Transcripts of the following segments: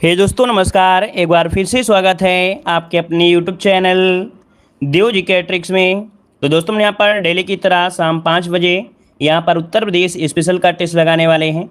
हे दोस्तों नमस्कार। एक बार फिर से स्वागत है आपके अपने यूट्यूब चैनल देव जी के ट्रिक्स में। तो दोस्तों हम यहाँ पर डेली की तरह शाम 5 बजे यहाँ पर उत्तर प्रदेश स्पेशल का टेस्ट लगाने वाले हैं।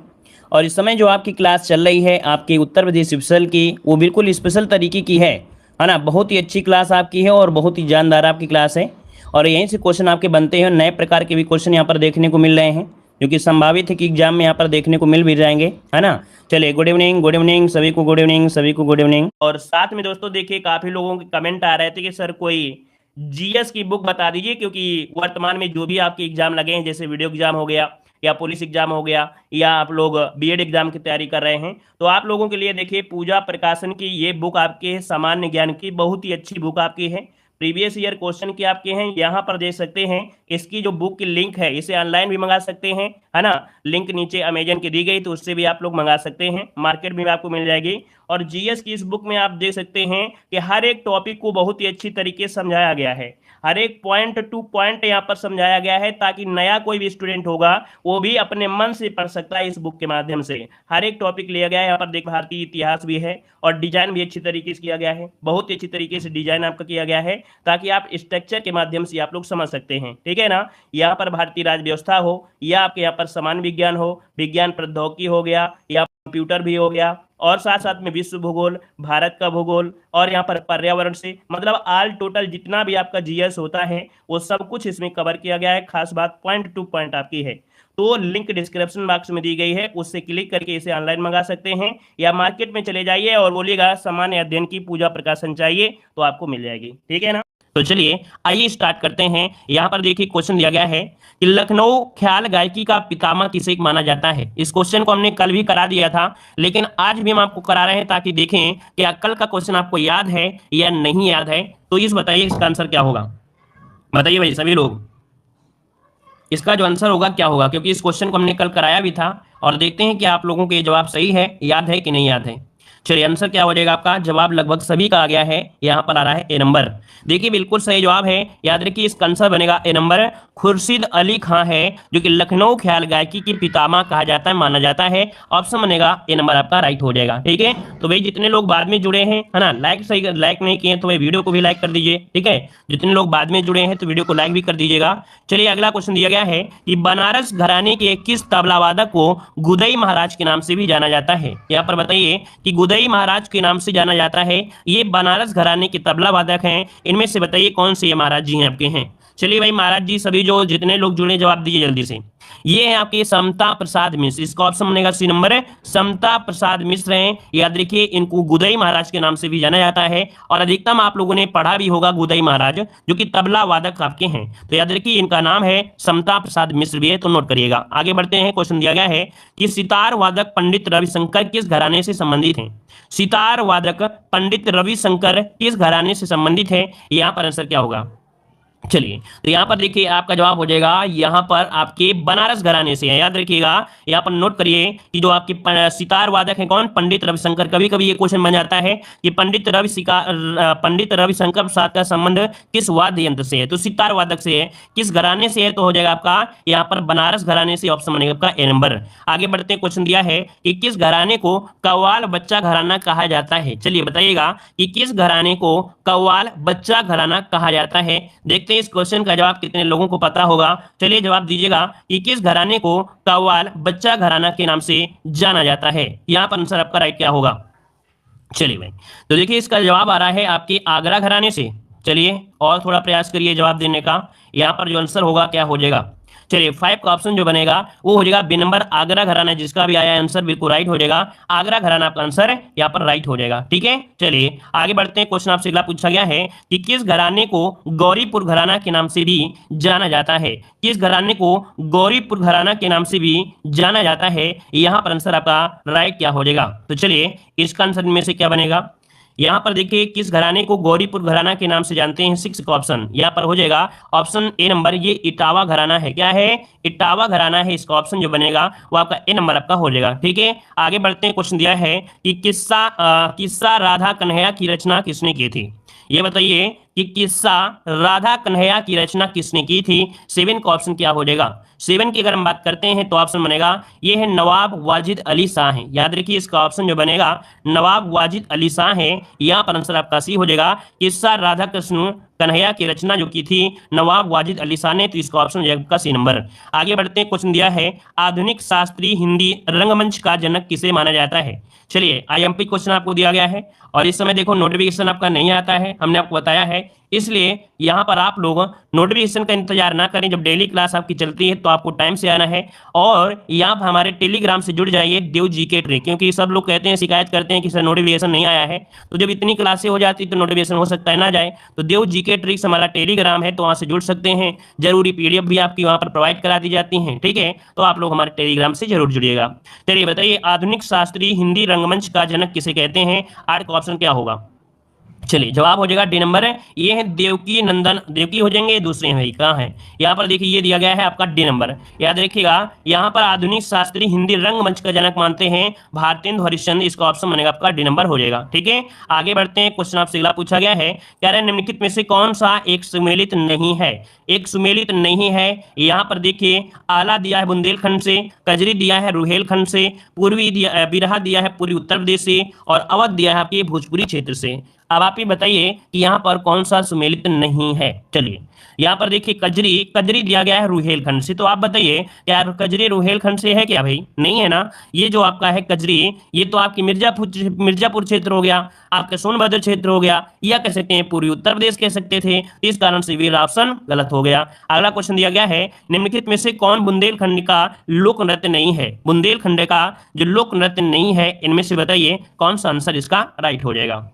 और इस समय जो आपकी क्लास चल रही है आपकी उत्तर प्रदेश स्पेशल की, वो बिल्कुल स्पेशल तरीके की है ना। बहुत ही अच्छी क्लास आपकी है और बहुत ही जानदार आपकी क्लास है। और यहीं से क्वेश्चन आपके बनते हैं, नए प्रकार के भी क्वेश्चन यहाँ पर देखने को मिल रहे हैं जो कि संभावित है कि एग्जाम में यहाँ पर देखने को मिल भी जाएंगे, है ना। चलिए गुड इवनिंग सभी को, गुड इवनिंग सभी को, गुड इवनिंग। और साथ में दोस्तों देखिए काफी लोगों के कमेंट आ रहे थे कि सर कोई जीएस की बुक बता दीजिए, क्योंकि वर्तमान में जो भी आपके एग्जाम लगे हैं, जैसे वीडियो एग्जाम हो गया या पुलिस एग्जाम हो गया या आप लोग बीएड एग्जाम की तैयारी कर रहे हैं, तो आप लोगों के लिए देखिए पूजा प्रकाशन की ये बुक आपके सामान्य ज्ञान की बहुत ही अच्छी बुक आपकी है। प्रीवियस ईयर क्वेश्चन की आपके हैं, यहाँ पर देख सकते हैं। इसकी जो बुक की लिंक है इसे ऑनलाइन भी मंगा सकते हैं, है ना। लिंक नीचे अमेजन की दी गई, तो उससे भी आप लोग मंगा सकते हैं, मार्केट में आपको मिल जाएगी। और जीएस की इस बुक में आप देख सकते हैं कि हर एक टॉपिक को बहुत ही अच्छी तरीके से समझाया गया है। हर एक पॉइंट टू पॉइंट यहाँ पर समझाया गया है, ताकि नया कोई भी स्टूडेंट होगा वो भी अपने मन से पढ़ सकता है इस बुक के माध्यम से। हर एक टॉपिक लिया गया है यहाँ पर। देख भारतीय इतिहास भी है और डिजाइन भी अच्छी तरीके से किया गया है, बहुत ही अच्छी तरीके से डिजाइन आपका किया गया है, ताकि आप स्ट्रक्चर के माध्यम से आप लोग समझ सकते हैं, ठीक है ना। यहाँ पर भारतीय राज्य व्यवस्था हो या आपके यहाँ पर सामान्य विज्ञान हो, विज्ञान प्रौद्योगिकी हो गया या कंप्यूटर भी हो गया, और साथ साथ में विश्व भूगोल, भारत का भूगोल, और यहाँ पर पर्यावरण से, मतलब ऑल टोटल जितना भी आपका जीएस होता है वो सब कुछ इसमें कवर किया गया है। खास बात पॉइंट टू पॉइंट आपकी है। तो लिंक डिस्क्रिप्शन बॉक्स में दी गई है, उससे क्लिक करके इसे ऑनलाइन मंगा सकते हैं, या मार्केट में चले जाइए और बोलिएगा सामान्य अध्ययन की पूजा प्रकाशन चाहिए तो आपको मिल जाएगी, ठीक है ना। तो चलिए आइए स्टार्ट करते हैं। यहाँ पर देखिए क्वेश्चन दिया गया है कि लखनऊ ख्याल गायकी का पितामह किसे माना जाता है। इस क्वेश्चन को हमने कल भी करा दिया था, लेकिन आज भी हम आपको करा रहे हैं ताकि देखें कि कल का क्वेश्चन आपको याद है या नहीं याद है। तो इस बताइए इसका आंसर क्या होगा, बताइए भाई सभी लोग, इसका जो आंसर होगा क्या होगा, क्योंकि इस क्वेश्चन को हमने कल कराया भी था। और देखते हैं कि आप लोगों के जवाब सही है, याद है कि नहीं याद है। चलिए आंसर क्या हो जाएगा आपका, जवाब लगभग सभी का आ गया है। यहाँ पर आ रहा है ए नंबर। देखिए बिल्कुल सही जवाब है, याद रखिए इसका आंसर बनेगा ए नंबर। खुर्शीद अली खां है जो कि लखनऊ ख्याल गायकी की पितामह कहा जाता है, माना जाता है। ऑप्शन बनेगा ए नंबर आपका राइट हो जाएगा, ठीक है। तो भाई जितने लोग बाद में जुड़े हैं, है ना, लाइक सही लाइक नहीं किए तो भाई वीडियो को भी लाइक कर दीजिए, ठीक है। जितने लोग बाद में जुड़े हैं तो वीडियो को लाइक भी कर दीजिएगा। चलिए अगला क्वेश्चन दिया गया है कि बनारस घराने के किस तबला वादक को गुदई महाराज के नाम से भी जाना जाता है। यहाँ पर बताइए कि गुदई महाराज के नाम से जाना जाता है, ये बनारस घराने के तबला वादक हैं। इनमें से बताइए कौन से ये महाराज जी हैं आपके हैं। चलिए भाई महाराज जी सभी जो जितने लोग जुड़े जवाब दीजिए जल्दी से। ये है आपके समता प्रसाद मिश्र, इसका ऑप्शन बनेगा सी नंबर है। समता प्रसाद मिश्र हैं, याद रखिए इनको गुदई महाराज के नाम से भी जाना जाता है। और अधिकतम आप लोगों ने पढ़ा भी होगा गुदई महाराज जो कि तबला वादक आपके हैं, तो याद रखिए इनका नाम है समता प्रसाद मिश्र भी है, तो नोट करिएगा। आगे बढ़ते हैं, क्वेश्चन दिया गया है कि सितार वादक पंडित रविशंकर किस घराने से संबंधित हैं। सितार वादक पंडित रविशंकर किस घराने से संबंधित है, यहाँ पर आंसर क्या होगा। चलिए तो यहाँ पर देखिए आपका जवाब हो जाएगा, यहाँ पर आपके बनारस घराने से है। याद रखिएगा, यहाँ पर नोट करिए कि जो आपके सितार वादक हैं कौन, पंडित रविशंकर। कभी कभी ये क्वेश्चन बन जाता है कि पंडित रविशंकर प्रसाद का संबंध किस वाद्य यंत्र से है, तो सितार वादक से है। किस घराने से है, तो हो जाएगा आपका यहाँ पर बनारस घराने से, ऑप्शन बनेगा आपका ए नंबर। आगे बढ़ते हैं, क्वेश्चन दिया है कि किस घराने को कव्वाल बच्चा घराना कहा जाता है। चलिए बताइएगा कि किस घराने को कव्वाल बच्चा घराना कहा जाता है। देखते हैं इस क्वेश्चन का जवाब कितने लोगों को पता होगा। चलिए जवाब दीजिएगा कि किस घराने को कव्वाल बच्चा घराना के नाम से जाना जाता है। यहाँ पर आंसर आपका राइट क्या होगा। चलिए भाई तो देखिए इसका जवाब आ रहा है आपके आगरा घराने से। चलिए और थोड़ा प्रयास करिए जवाब देने का। यहाँ पर जो आंसर होगा क्या हो जाएगा, चलिए 5 का ऑप्शन जो बनेगा वो हो जाएगा बी नंबर, आगरा घराना। जिसका भी आया आंसर बिल्कुल राइट हो जाएगा, आगरा घराना आपका आंसर यहाँ पर राइट हो जाएगा, ठीक है। चलिए आगे बढ़ते हैं, क्वेश्चन आपसे अगला पूछा गया है कि किस घराने को गौरीपुर घराना के नाम से भी जाना जाता है। किस घराने को गौरीपुर घराना के नाम से भी जाना जाता है, यहाँ पर आंसर आपका राइट क्या हो जाएगा। तो चलिए इसका आंसर में से क्या बनेगा, यहाँ पर देखिए किस घराने को गौरीपुर घराना के नाम से जानते हैं। 6 का ऑप्शन यहाँ पर हो जाएगा ऑप्शन ए नंबर, ये इटावा घराना है। क्या है, इटावा घराना है। इसका ऑप्शन जो बनेगा वो आपका ए नंबर आपका हो जाएगा, ठीक है। आगे बढ़ते हैं, क्वेश्चन दिया है कि किस्सा राधा कन्हैया की रचना किसने की थी। ये बताइए कि किस्सा राधा कन्हैया की रचना किसने की थी। 7 का ऑप्शन क्या हो जाएगा। 7 की अगर हम बात करते हैं तो ऑप्शन बनेगा ये है नवाब वाजिद अली शाह है। याद रखिए इसका ऑप्शन जो बनेगा नवाब वाजिद अली शाह है। यहाँ पर आंसर आपका सी हो जाएगा। किस्सा राधा कृष्ण कन्हैया की रचना जो की थी नवाब वाजिद अली शाह ने, तो इसका ऑप्शन हो जाएगा आपका सी नंबर। आगे बढ़ते हैं, क्वेश्चन दिया है आधुनिक शास्त्रीय हिंदी रंगमंच का जनक किसे माना जाता है। चलिए आईएमपी क्वेश्चन आपको दिया गया है और इस समय देखो नोटिफिकेशन आपका नहीं आता है, हमने आपको बताया है, इसलिए यहाँ पर आप लोग नोटिफिकेशन का इंतजार ना करें। जब डेली क्लास आपकी चलती है तो आपको टाइम से आना है और यहाँ पर हमारे टेलीग्राम से जुड़ जाइए देव जीके ट्रिक, क्योंकि सब लोग कहते हैं शिकायत करते हैं कि सर नोटिफिकेशन नहीं आया है। तो जब इतनी क्लासें हो जाती तो नोटिफिकेशन हो सकता है ना जाए, तो देव जीके ट्रिक्स हमारा टेलीग्राम है तो वहाँ से जुड़ सकते हैं। जरूरी पीडीएफ भी आपकी वहाँ पर प्रोवाइड करा दी जाती हैं, ठीक है, तो आप लोग हमारे टेलीग्राम से जरूर जुड़िएगा। चलिए बताइए आधुनिक शास्त्रीय हिंदी रंगमंच का जनक किसे कहते हैं। 8 का ऑप्शन क्या होगा। चलिए जवाब हो जाएगा डी नंबर है, ये है देवकी नंदन, देवकी हो जाएंगे, दूसरे भाई कहाँ है यहाँ पर देखिए ये दिया गया है आपका डी नंबर। याद रखिएगा यहाँ पर आधुनिक शास्त्रीय हिंदी रंगमंच का जनक मानते हैं भारतेंदु हरिश्चंद्र, इसका ऑप्शन बनेगा आपका डी नंबर हो जाएगा। ठीक है आगे बढ़ते हैं, क्वेश्चन आपसे अगला पूछा गया है, कह रहे हैं निम्नलिखित में से कौन सा एक सुमेलित नहीं है। एक सुमेलित नहीं है, यहाँ पर देखिए आला दिया है बुंदेलखंड से, कजरी दिया है रुहेलखंड से, पूर्वी दिया बिरहा दिया है पूर्वी उत्तर प्रदेश से और अवध दिया है आपके भोजपुरी क्षेत्र से। अब आप ही बताइए कि यहाँ पर कौन सा सुमेलित नहीं है। चलिए यहाँ पर देखिए कजरी, कजरी दिया गया है रुहेलखंड से, तो आप बताइए क्या कजरी रुहेलखंड से है क्या भाई, नहीं है ना। ये जो आपका है कजरी ये तो आपकी मिर्जापुर क्षेत्र हो गया, आपका सोनभद्र क्षेत्र हो गया, या कह सकते हैं पूर्वी उत्तर प्रदेश कह सकते थे, इस कारण से भी ऑप्शन गलत हो गया। अगला क्वेश्चन दिया गया है निम्नलिखित में से कौन बुंदेलखंड का लोक नृत्य नहीं है। बुंदेलखंड का जो लोक नृत्य नहीं है इनमें से बताइए कौन सा आंसर इसका राइट हो जाएगा।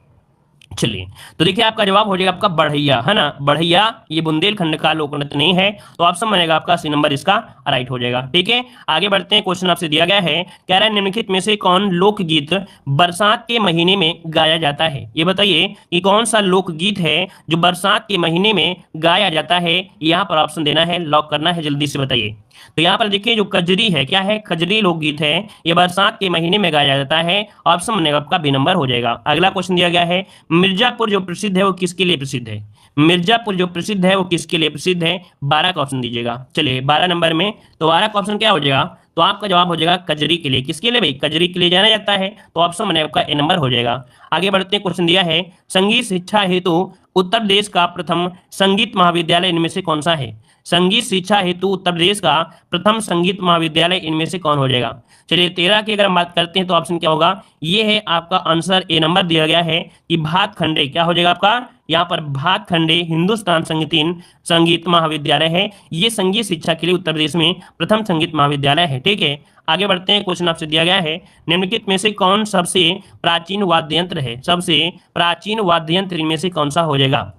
चलिए तो देखिए आपका जवाब हो जाएगा आपका बढ़ैया, है ना, बढ़ैया ये बुंदेलखंड का लोक नृत्य नहीं है, तो ऑप्शन बनेगा आपका सी नंबर इसका राइट हो जाएगा। ठीक है आगे बढ़ते हैं, क्वेश्चन आपसे दिया गया है, कह रहा है निम्नलिखित में से कौन लोकगीत बरसात के महीने में गाया जाता है। ये बताइए कि कौन सा लोकगीत है जो बरसात के महीने में गाया जाता है, यहाँ पर ऑप्शन देना है, लॉक करना है, जल्दी से बताइए। तो यहाँ पर देखिए जो कजरी है क्या है, कजरी लोकगीत है, ये बरसात के महीने में गाया जाता है, ऑप्शन बनेगा आपका बी नंबर हो जाएगा। अगला क्वेश्चन दिया गया है मिर्जापुर जो प्रसिद्ध है वो किसके लिए प्रसिद्ध है। मिर्जापुर जो प्रसिद्ध है वो किसके लिए प्रसिद्ध है, 12 का ऑप्शन दीजिएगा। चलिए 12 नंबर में तो 12 का ऑप्शन क्या हो जाएगा, तो आपका जवाब हो जाएगा कजरी के लिए। किसके लिए भाई, कजरी के लिए जाना जाता है, तो ऑप्शन बनेगा आपका ए नंबर हो जाएगा। आगे बढ़ते हैं, क्वेश्चन दिया है संगीत शिक्षा हेतु उत्तर प्रदेश का प्रथम संगीत महाविद्यालय इनमें से कौन सा है। संगीत शिक्षा हेतु उत्तर प्रदेश का प्रथम संगीत महाविद्यालय इनमें से कौन हो जाएगा। चलिए 13 की अगर हम बात करते हैं तो ऑप्शन क्या होगा, ये है आपका आंसर ए नंबर दिया गया है कि भातखंडे, क्या हो जाएगा आपका यहाँ पर भातखंडे हिंदुस्तान संगीत महाविद्यालय है, ये संगीत शिक्षा के लिए उत्तर प्रदेश में प्रथम संगीत महाविद्यालय है। ठीक है आगे बढ़ते हैं, क्वेश्चन आपसे दिया गया है निम्नलिखित में से कौन सबसे प्राचीन वाद्य यंत्र है। सबसे प्राचीन वाद्य यंत्र इनमें से कौन सा हो जाएगा,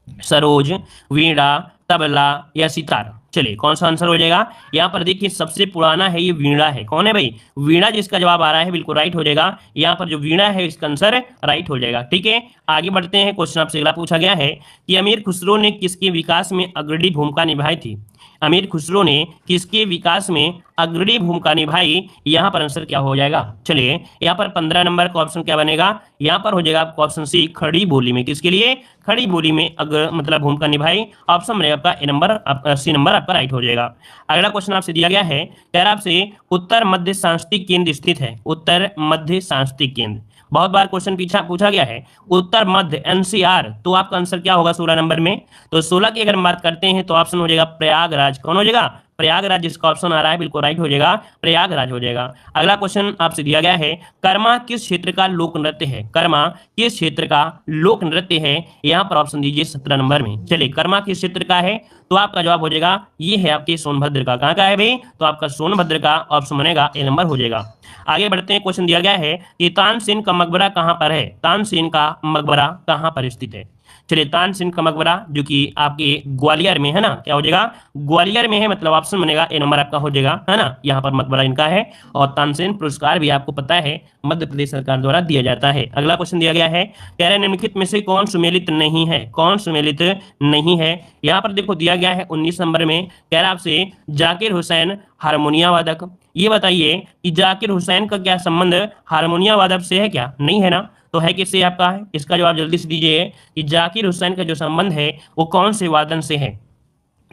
सरोज, वीणा, तबला या सितार। चलिए कौन सा आंसर हो जाएगा, यहाँ पर देखिए सबसे पुराना है ये वीणा है। कौन है भाई, वीणा, जिसका जवाब आ रहा है बिल्कुल राइट हो जाएगा। यहाँ पर जो वीणा है इसका आंसर राइट हो जाएगा। ठीक है आगे बढ़ते हैं, क्वेश्चन आपसे अगला पूछा गया है कि अमीर खुसरो ने किसके विकास में अग्रणी भूमिका निभाई थी। अमीर खुसरो ने किसके विकास में अग्रणी भूमिका निभाई, यहाँ पर आंसर क्या हो जाएगा। चलिए यहाँ पर 15 नंबर का ऑप्शन क्या बनेगा, यहाँ पर हो जाएगा आपका ऑप्शन सी, खड़ी बोली में। किसके लिए, खड़ी बोली में मतलब भूमिका निभाई, ऑप्शन बनेगा आपका ए नंबर, सी नंबर आपका राइट हो जाएगा। अगला क्वेश्चन आपसे दिया गया है, कह रहा आपसे उत्तर मध्य सांस्कृतिक केंद्र स्थित है। उत्तर मध्य सांस्कृतिक केंद्र बहुत बार क्वेश्चन पूछा गया है, उत्तर मध्य एनसीआर, तो आपका आंसर क्या होगा 16 नंबर में। तो 16 की अगर हम बात करते हैं तो ऑप्शन हो जाएगा प्रयागराज। कौन हो जाएगा, प्रयागराज, जिसका ऑप्शन आ रहा है बिल्कुल राइट हो जाएगा, प्रयागराज हो जाएगा। अगला क्वेश्चन आपसे दिया गया है, कर्मा किस क्षेत्र का लोक नृत्य है। कर्मा किस क्षेत्र का लोक नृत्य है, यहाँ पर ऑप्शन दीजिए 17 नंबर में। चलिए कर्मा किस क्षेत्र का है, तो आपका जवाब हो जाएगा ये है आपके सोनभद्र का। कहाँ का है भाई, तो आपका सोनभद्र का ऑप्शन बनेगा ए नंबर हो जाएगा। आगे बढ़ते हैं, क्वेश्चन दिया गया है कि तानसेन का मकबरा कहाँ पर है। तानसेन का मकबरा कहाँ पर स्थित है। चलिए तानसेन का मकबरा जो कि आपके ग्वालियर में है ना, क्या हो जाएगा, ग्वालियर में है, मतलब ऑप्शन बनेगा ए नंबर आपका हो जाएगा, है ना। यहाँ पर मकबरा इनका है और तानसेन पुरस्कार भी आपको पता है मध्य प्रदेश सरकार द्वारा दिया जाता है। अगला क्वेश्चन दिया गया है, कह रहे निम्नलिखित में से कौन सुमेलित नहीं है। कौन सुमेलित नहीं है, यहाँ पर देखो दिया गया है 19 नंबर में, कह रहा आपसे जाकिर हुसैन हारमोनिया वादक। ये बताइए कि जाकिर हुसैन का क्या संबंध हारमोनिया वादक से है क्या, नहीं है ना। तो है किससे आपका है? इसका जवाब जल्दी से दीजिए कि जाकिर हुसैन का जो संबंध है वो कौन से वादन से है?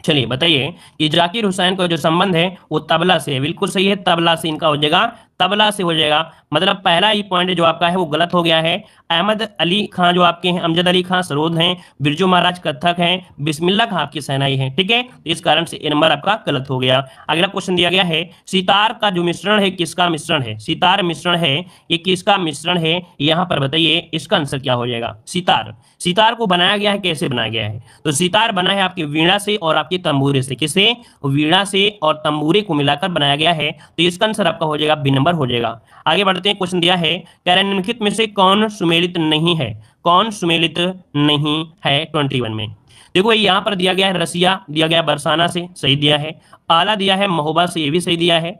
चलिए बताइए कि जाकिर हुसैन का जो संबंध है वो तबला से है। बिल्कुल सही है, तबला से इनका हो जाएगा, तबला से हो जाएगा। मतलब पहला ही पॉइंट जो आपका है वो गलत हो गया है। अहमद अली खां जो आपके हैं, अमजद अली खां सरोद हैं, बिरजू महाराज कथक हैं, बिस्मिल्लाह खां आपकी शहनाई हैं। ठीक है, तो इस कारण से ये नंबर आपका गलत हो गया। अगला क्वेश्चन दिया गया है, सितार का जो मिश्रण है किसका मिश्रण है? सितार मिश्रण है, ये किसका मिश्रण है? यहाँ पर बताइए इसका आंसर क्या हो जाएगा? सितार। सितार को बनाया गया है, कैसे बनाया गया है? तो सितार बना है आपकी वीणा से और आपके तंबूरे से। किससे? वीणा से और तंबूरे को मिलाकर बनाया गया है। तो इसका आंसर आपका हो जाएगा बी नंबर हो जाएगा। आगे बढ़ते हैं, क्वेश्चन दिया है, कह रहे हैं निम्नलिखित में से कौन सुमेलित नहीं है? कौन सुमेलित नहीं है 21 में? देखो यहाँ पर दिया गया है रसिया, दिया गया बरसाना से, सही दिया है। आला दिया है महोबा से, ये भी सही दिया है।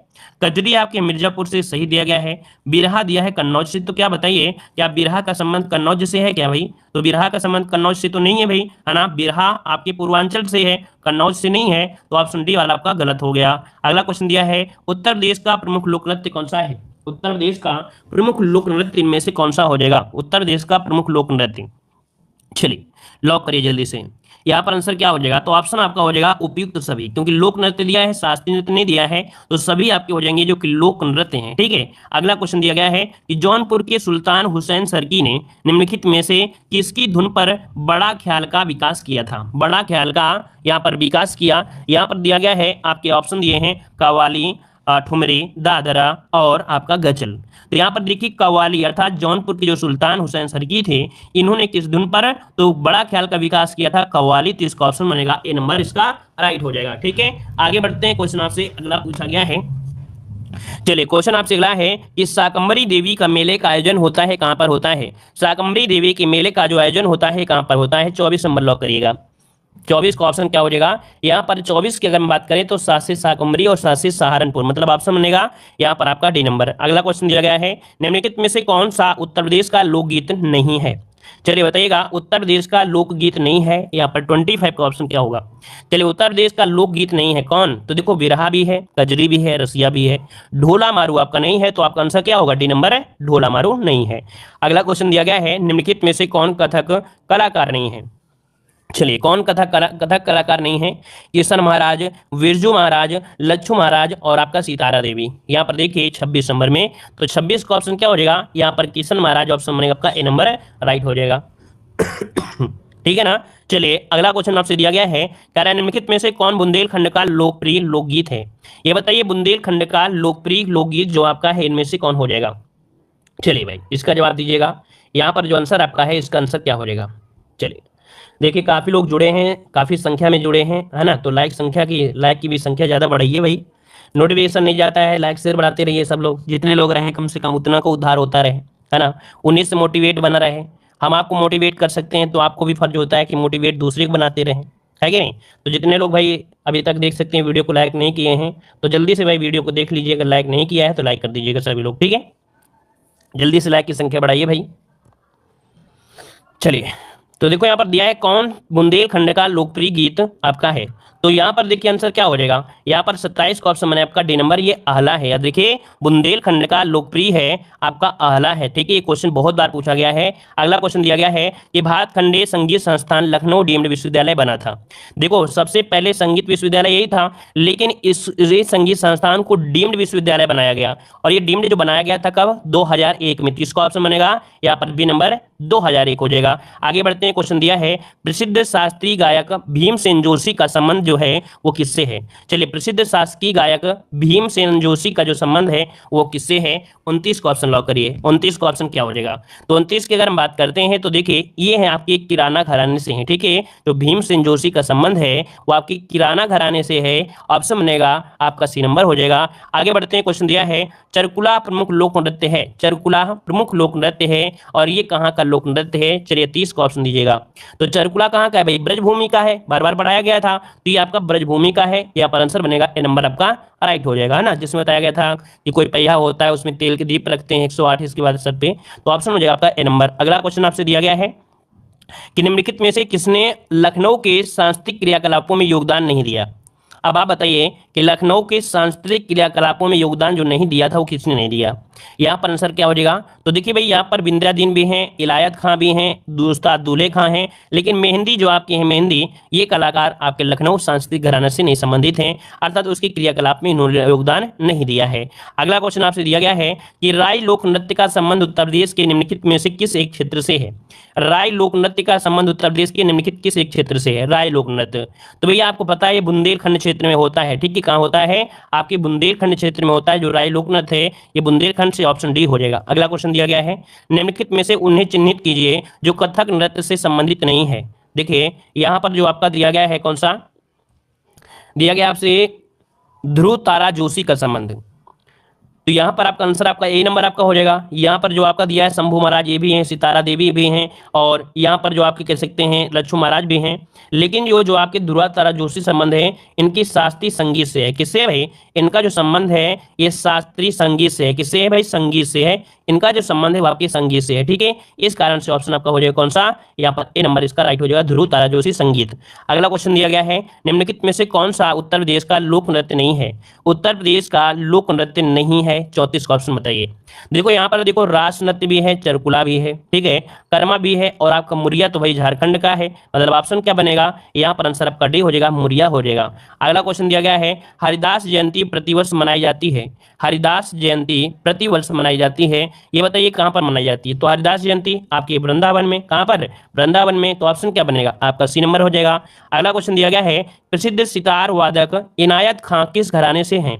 कजरी आपके मिर्जापुर से, सही दिया गया है। बिरहा दिया है कन्नौज से। तो क्या बताइए, क्या बिरहा का संबंध कन्नौज से है क्या भाई? तो बिरहा का संबंध कन्नौज से तो नहीं है भाई, है ना। बिरहा आपके पूर्वांचल से है, कन्नौज से नहीं है। तो ऑप्शन डी वाला आपका गलत हो गया। अगला क्वेश्चन दिया है, उत्तर प्रदेश का प्रमुख लोक नृत्य कौन सा है? उत्तर प्रदेश का प्रमुख लोक नृत्य इनमें से कौन सा हो जाएगा? उत्तर प्रदेश का प्रमुख लोक नृत्य, चलिए लॉक करिए जल्दी से। यहाँ पर आंसर क्या हो जाएगा? तो ऑप्शन आपका हो जाएगा उपयुक्त सभी, क्योंकि लोक नृत्य दिया है, शास्त्रीय नृत्य नहीं दिया है, तो सभी आपके हो जाएंगे जो कि लोक नृत्य हैं। ठीक है, अगला क्वेश्चन दिया गया है कि जौनपुर के सुल्तान हुसैन सरकी ने निम्नलिखित में से किसकी धुन पर बड़ा ख्याल का विकास किया था? बड़ा ख्याल का यहाँ पर विकास किया, यहाँ पर दिया गया है, आपके ऑप्शन दिए हैं कव्वाली, ठुमरी, दादरा और आपका गजल। तो यहाँ पर देखिए कव्वाली अर्थात जौनपुर के जो सुल्तान हुसैन सरकी थे, इन्होंने किस धुन पर तो बड़ा ख्याल का विकास किया था? कव्वाली। तो इसका ऑप्शन बनेगा ए नंबर, इसका राइट हो जाएगा। ठीक है, आगे बढ़ते हैं, क्वेश्चन आपसे अगला पूछा गया है। चलिए क्वेश्चन आपसे अगला है कि शाकंभरी देवी का मेले का आयोजन होता है कहाँ पर होता है? शाकंभरी देवी के मेले का जो आयोजन होता है कहाँ पर होता है? 24 नंबर लॉक करिएगा। 24 का ऑप्शन क्या हो जाएगा? यहाँ पर 24 की अगर हम बात करें तो सासे शाकंभरी और सासे सहारनपुर, मतलब ऑप्शन बनेगा यहाँ पर आपका डी नंबर। अगला क्वेश्चन दिया गया है, निम्नलिखित में से कौन सा उत्तर प्रदेश का लोकगीत नहीं है? चलिए बताइएगा, उत्तर प्रदेश का लोकगीत नहीं है, यहाँ पर 25 का ऑप्शन क्या होगा? चलिए उत्तर प्रदेश का लोकगीत नहीं है कौन? तो देखो बिरहा भी है, कजरी भी है, रसिया भी है, ढोला मारू आपका नहीं है। तो आपका आंसर क्या होगा? डी नंबर है, ढोला मारू नहीं है। अगला क्वेश्चन दिया गया है, निम्नलिखित में से कौन कथक कलाकार नहीं है? चलिए कौन कथक कलाकार नहीं है? किशन महाराज, बिरजू महाराज, लच्छू महाराज और आपका सितारा देवी। यहाँ पर देखिए 26 नंबर में, तो 26 का ऑप्शन क्या हो जाएगा? यहाँ पर किशन महाराज ऑप्शन बनेगा आपका ए नंबर, राइट हो जाएगा। ठीक है ना। चलिए अगला क्वेश्चन आपसे दिया गया है, कह रहा है निम्नलिखित में से कौन बुंदेलखंड का लोकप्रिय लोकगीत है? ये बताइए बुंदेलखंड का लोकप्रिय लोकगीत जो आपका है इनमें से कौन हो जाएगा? चलिए भाई इसका जवाब दीजिएगा। यहाँ पर जो आंसर आपका है इसका आंसर क्या हो जाएगा? चलिए देखिए काफी लोग जुड़े हैं, काफी संख्या में जुड़े हैं, है ना। तो लाइक की भी संख्या ज्यादा बढ़ाइए भाई, नोटिफिकेशन नहीं जाता है, लाइक शेयर बढ़ाते रहिए सब लोग। जितने लोग रहे कम से कम उतना को उद्धार होता रहे, है ना। 19 से मोटिवेट बना रहे, हम आपको मोटिवेट कर सकते हैं, तो आपको भी फर्ज होता है कि मोटिवेट दूसरे को बनाते रहें, है कि नहीं। तो जितने लोग भाई अभी तक देख सकते हैं वीडियो को लाइक नहीं किए हैं, तो जल्दी से भाई वीडियो को देख लीजिए। अगर लाइक नहीं किया है तो लाइक कर दीजिएगा सभी लोग, ठीक है। जल्दी से लाइक की संख्या बढ़ाइए भाई। चलिए तो देखो यहाँ पर दिया है कौन बुंदेलखंड का लोकप्रिय गीत आपका है। तो यहाँ पर देखिए आंसर क्या हो जाएगा? यहाँ पर 27 का ऑप्शन बने आपका डी नंबर, ये आहला है। देखिए बुंदेलखंड का लोकप्रिय है आपका आहला है, ठीक है। ये क्वेश्चन बहुत बार पूछा गया है। अगला क्वेश्चन दिया गया है कि भारत खंडीय संगीत संस्थान लखनऊ डीम्ड विश्वविद्यालय बना था। देखो सबसे पहले संगीत विश्वविद्यालय यही था, लेकिन इस संगीत संस्थान को डीम्ड विश्वविद्यालय बनाया गया, और ये डीम्ड जो बनाया गया था कब? 2001 में। इसका ऑप्शन बनेगा यहाँ पर बी नंबर, 2001 हो जाएगा। आगे बढ़ते हैं, क्वेश्चन दिया है प्रसिद्ध शास्त्रीय गायक भीमसेन जोशी का संबंध जो है वो किससे है? चलिए प्रसिद्ध शास्त्रीय गायक भीमसेन जोशी का जो संबंध है वो किससे है? 29 का ऑप्शन लॉक करिए। 29 का ऑप्शन क्या हो जाएगा? तो 29 की अगर हम बात करते हैं तो देखिए ये है आपके किराना घराने से है, ठीक है। तो भीमसेन जोशी का संबंध है वो आपकी किराना घराने से है, ऑप्शन बनेगा आपका सी नंबर हो जाएगा। आगे बढ़ते हैं, क्वेश्चन दिया है चरकुला प्रमुख लोक नृत्य है। चरकुला प्रमुख लोक नृत्य है और ये कहाँ का लोक नृत्य है? चलिए 30 का ऑप्शन दीजिएगा। तो चरकुला कहाँ का है भाई? ब्रजभूमि का है, बार बार पढ़ाया गया था, तो ये आपका ब्रजभूमि का है। यहाँ पर आंसर बनेगा ए नंबर आपका राइट हो जाएगा, है ना। जिसमें बताया गया था कि कोई पहिया होता है उसमें तेल के दीप रखते हैं 108 इसके बाद सर पे, तो ऑप्शन हो जाएगा आपका ए नंबर। अगला क्वेश्चन आपसे दिया गया है कि निम्नलिखित में से किसने लखनऊ के सांस्कृतिक क्रियाकलापों में योगदान नहीं दिया? अब आप बताइए कि लखनऊ के सांस्कृतिक क्रियाकलापों में योगदान जो नहीं दिया था वो किसने नहीं दिया। यहाँ पर आंसर क्या हो जाएगा, तो देखिए भाई यहाँ पर बिंद्रादीन भी हैं, इलायत खां भी हैं, उस्ताद दूल्हे खां हैं, लेकिन मेहंदी जो आपके हैं मेहंदी, ये कलाकार आपके लखनऊ सांस्कृतिक घराना से नहीं संबंधित हैं, अर्थात उसके क्रियाकलाप में इन्होंने योगदान नहीं दिया है। अगला क्वेश्चन आपसे दिया गया है कि राय लोक नृत्य का संबंध उत्तर प्रदेश के निम्नलिखित में से किस एक क्षेत्र से है। राय लोक नृत्य का संबंध उत्तर प्रदेश के निम्नलिखित किस एक क्षेत्र से है। राय लोक नृत्य तो भैया आपको पता है ये बुंदेलखंड क्षेत्र में होता है, ठीक है, कहाँ होता है, आपके बुंदेलखंड क्षेत्र में होता है जो राय लोक नृत्य है, ये बुंदेलखंड से, ऑप्शन डी हो जाएगा। अगला क्वेश्चन दिया गया है निम्नलिखित में से उन्हें चिन्हित कीजिए जो कथक नृत्य से संबंधित नहीं है। देखिए यहां पर जो आपका दिया गया है, कौन सा दिया गया आपसे, ध्रुव तारा जोशी का संबंध, तो यहाँ पर आपका आंसर आपका ए नंबर आपका हो जाएगा। यहाँ पर जो आपका दिया है शंभू महाराज ये भी हैं, सितारा देवी भी हैं, और यहाँ पर जो आपके कह सकते हैं लक्ष्मण महाराज भी हैं, लेकिन जो आपके ध्रुव तारा जोशी संबंध है इनकी शास्त्रीय संगीत से है। किससे भाई, इनका जो संबंध है ये शास्त्रीय संगीत से है। किससे है भाई, संगीत से है, इनका जो संबंध है वो आपके संगीत से है, ठीक है। इस कारण से ऑप्शन आपका हो जाएगा कौन सा, यहाँ पर ए नंबर इसका राइट हो जाएगा, ध्रुव तारा जोशी संगीत। अगला क्वेश्चन दिया गया है निम्नलिखित में से कौन सा उत्तर प्रदेश का लोक नृत्य नहीं है। उत्तर प्रदेश का लोक नृत्य नहीं है, 34 का ऑप्शन बताइए। देखो यहाँ पर देखो रास नृत्य भी है, चरकुला भी है, ठीक है, कर्मा भी है, और आपका मुरिया तो भाई झारखंड का है, मतलब ऑप्शन क्या बनेगा, यहाँ पर आंसर आपका डी हो जाएगा, मुरिया हो जाएगा। अगला क्वेश्चन दिया गया है हरिदास जयंती प्रतिवर्ष मनाई जाती है। हरिदास जयंती प्रतिवर्ष मनाई जाती है, ये बताइए कहाँ पर मनाई जाती है। तो हरिदास जयंती आपके वृंदावन में, कहाँ पर, वृंदावन में, तो ऑप्शन क्या बनेगा आपका सी नंबर हो जाएगा। अगला क्वेश्चन दिया गया है प्रसिद्ध सितार वादक इनायत खां किस घराने से हैं।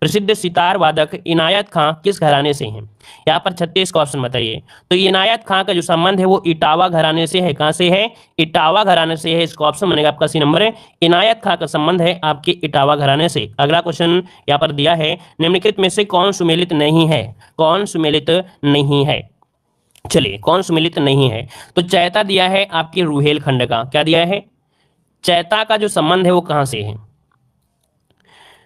प्रसिद्ध सितार वादक इनायत खां किस घराने से हैं, यहाँ पर 36 का ऑप्शन बताइए। तो इनायत खां का जो संबंध है वो इटावा घराने से है। कहाँ से है, इटावा घराने से है, इसका ऑप्शन बनेगा आपका सी नंबर है। इनायत खां का संबंध है आपके इटावा घराने से। अगला क्वेश्चन यहाँ पर दिया है निम्नलिखित में से कौन सुमेलित नहीं है। कौन सुमेलित नहीं है, चलिए कौन सुमेलित नहीं है, तो चैता दिया है आपके रुहेलखंड का। क्या दिया है, चैता का जो संबंध है वो कहाँ से है।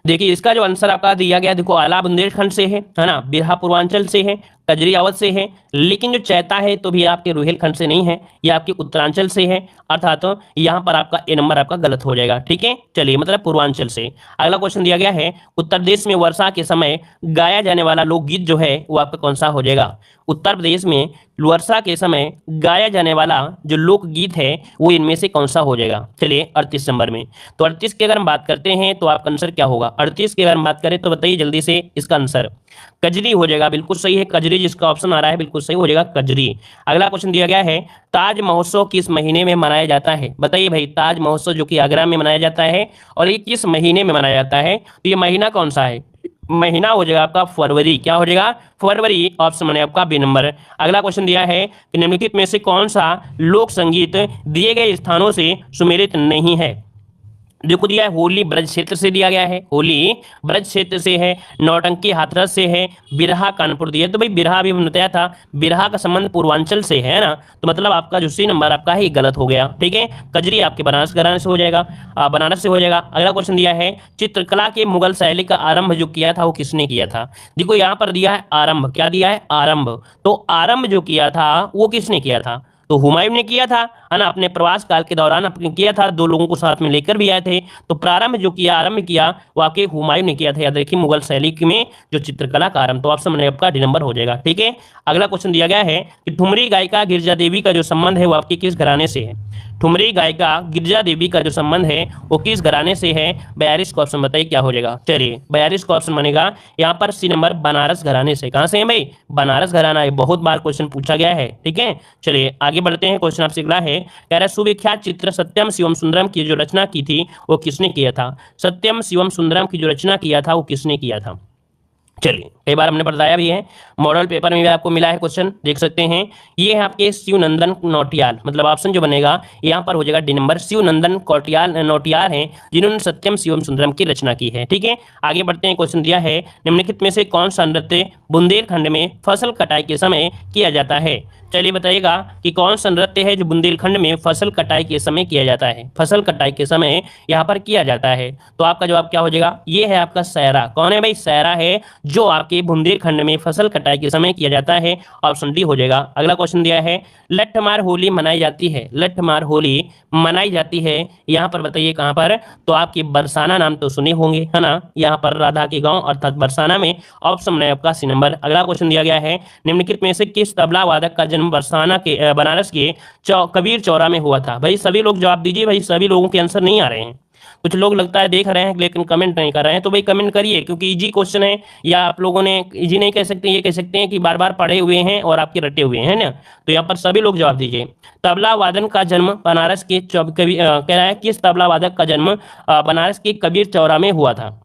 देखिए इसका जो आंसर आपका दिया गया, देखो आला बुंदेलखंड से है ना, बिरहा पूर्वांचल से है, कजरी अवध से है, लेकिन जो चैता है तो भी आपके रुहेलखंड से नहीं है, ये आपके उत्तरांचल से है, अर्थात तो यहाँ पर आपका ए नंबर आपका गलत हो जाएगा, ठीक है। चलिए मतलब पूर्वांचल से। अगला क्वेश्चन दिया गया है उत्तर प्रदेश में वर्षा के समय गाया जाने वाला लोकगीत जो है वो आपका कौन सा हो जाएगा। उत्तर प्रदेश में वर्षा के समय गाया जाने वाला जो लोकगीत है वो इनमें से कौन सा हो जाएगा। चलिए 38 नंबर में, तो 38 की अगर हम बात करते हैं तो आपका आंसर क्या होगा। 38 की अगर हम बात करें तो बताइए जल्दी से, इसका आंसर कजरी हो जाएगा, बिल्कुल सही है, कजरी जिसका ऑप्शन आ रहा है बिल्कुल सही हो जाएगा, कजरी। अगला क्वेश्चन दिया गया है ताज महोत्सव किस महीने में मनाया जाता है। बताइए भाई ताज महोत्सव जो कि आगरा में मनाया जाता है और ये किस महीने में मनाया जाता है, तो ये महीना कौन सा है, महीना हो जाएगा आपका फरवरी। क्या हो जाएगा, फरवरी, ऑप्शन बने आपका बी नंबर। अगला क्वेश्चन दिया है कि निम्नलिखित में से कौन सा लोक संगीत दिए गए स्थानों से सुमेलित नहीं है। देखो दिया है होली ब्रज क्षेत्र से दिया गया है, होली ब्रज क्षेत्र से है, नौटंकी हाथरस से है, बिरहा कानपुर दिया, तो भाई बिरहा भी बताया था, बिरहा का संबंध पूर्वांचल से है ना, तो मतलब आपका जो सी नंबर आपका है गलत हो गया, ठीक है। कजरी आपके बनारस घराने से हो जाएगा, बनारस से हो जाएगा। अगला क्वेश्चन दिया है चित्रकला के मुगल शैली का आरंभ जो किया था वो किसने किया था। देखो यहाँ पर दिया है आरंभ, क्या दिया है, आरंभ, तो आरंभ जो किया था वो किसने किया था, तो हुमायूं ने किया था, है ना, अपने प्रवास काल के दौरान अपने किया था, 2 लोगों को साथ में लेकर भी आए थे, तो प्रारंभ जो किया, आरंभ किया वो आपके हुमायूं ने किया था। याद रखिए मुगल शैली में जो चित्रकला का आरंभ, तो ऑप्शन में आपका डी नंबर हो जाएगा, ठीक है। अगला क्वेश्चन दिया गया है कि ठुमरी गायिका गिरजा देवी का जो संबंध है वो आपके किस घराने से है। ठुमरी गायिका गिरजा देवी का जो संबंध है वो किस घराने से है। 42 का ऑप्शन बताइए क्या हो जाएगा। चलिए 42 का ऑप्शन बनेगा यहाँ पर सी नंबर, बनारस घराने से। कहाँ से है भाई, बनारस घराना है, बहुत बार क्वेश्चन पूछा गया है, ठीक है। चलिए आगे बढ़ते हैं, क्वेश्चन आपसे अगला है, कह रहा है सुविख्यात चित्र सत्यम शिवम सुंदरम की जो रचना की थी वो किसने किया था। सत्यम शिवम सुंदरम की जो रचना किया था वो किसने किया था। चलिए कई बार हमने बताया भी है, मॉडल पेपर में भी आपको मिला है क्वेश्चन, देख सकते हैं। ये है आपके शिवनंदन नौटियाल, मतलब ऑप्शन जो बनेगा यहाँ पर हो जाएगा डी नंबर, शिवनंदन कौटियाल नौटियाल हैं जिन्होंने सत्यम शिवम सुंदरम की रचना की है, ठीक है। आगे बढ़ते हैं, क्वेश्चन दिया है निम्नलिखित में से कौन सा नृत्य बुंदेलखंड में फसल कटाई के समय किया जाता है। चलिए बताइएगा कि कौन सा नृत्य है जो बुंदेलखंड में फसल कटाई के समय किया जाता है, फसल कटाई के समय यहाँ पर किया जाता है। तो आपका जवाब क्या हो जाएगा, ये है आपका सहरा। कौन है भाई, सहरा है जो आपके बुंदेलखंड में फसल कटाई के समय किया जाता है? ऑप्शन डी हो जाएगा। अगला क्वेश्चन दिया है, लठमार होली मनाई जाती है, लठमार होली मनाई जाती है, यहाँ पर बताइए कहाँ पर? तो आपके बरसाना नाम तो सुने होंगे, है ना, यहाँ पर राधा के गांव अर्थात बरसाना में। ऑप्शन है आपका सी नंबर। अगला क्वेश्चन दिया गया है, निम्नलिखित में से किस तबला वादक का जन्म बरसाना के बनारस के कबीर चौरा में हुआ था? भाई सभी लोग जवाब दीजिए, भाई सभी लोगों के आंसर नहीं आ रहे हैं। कुछ लोग लगता है देख रहे हैं लेकिन कमेंट नहीं कर रहे हैं, तो भाई कमेंट करिए, क्योंकि इजी क्वेश्चन है। या आप लोगों ने इजी नहीं कह सकते, ये कह सकते हैं कि बार बार पढ़े हुए हैं और आपके रटे हुए हैं ना। तो यहाँ पर सभी लोग जवाब दीजिए। तबला वादन का जन्म बनारस के कह रहा है किस तबला वादक का जन्म बनारस के कबीर चौरा में हुआ था?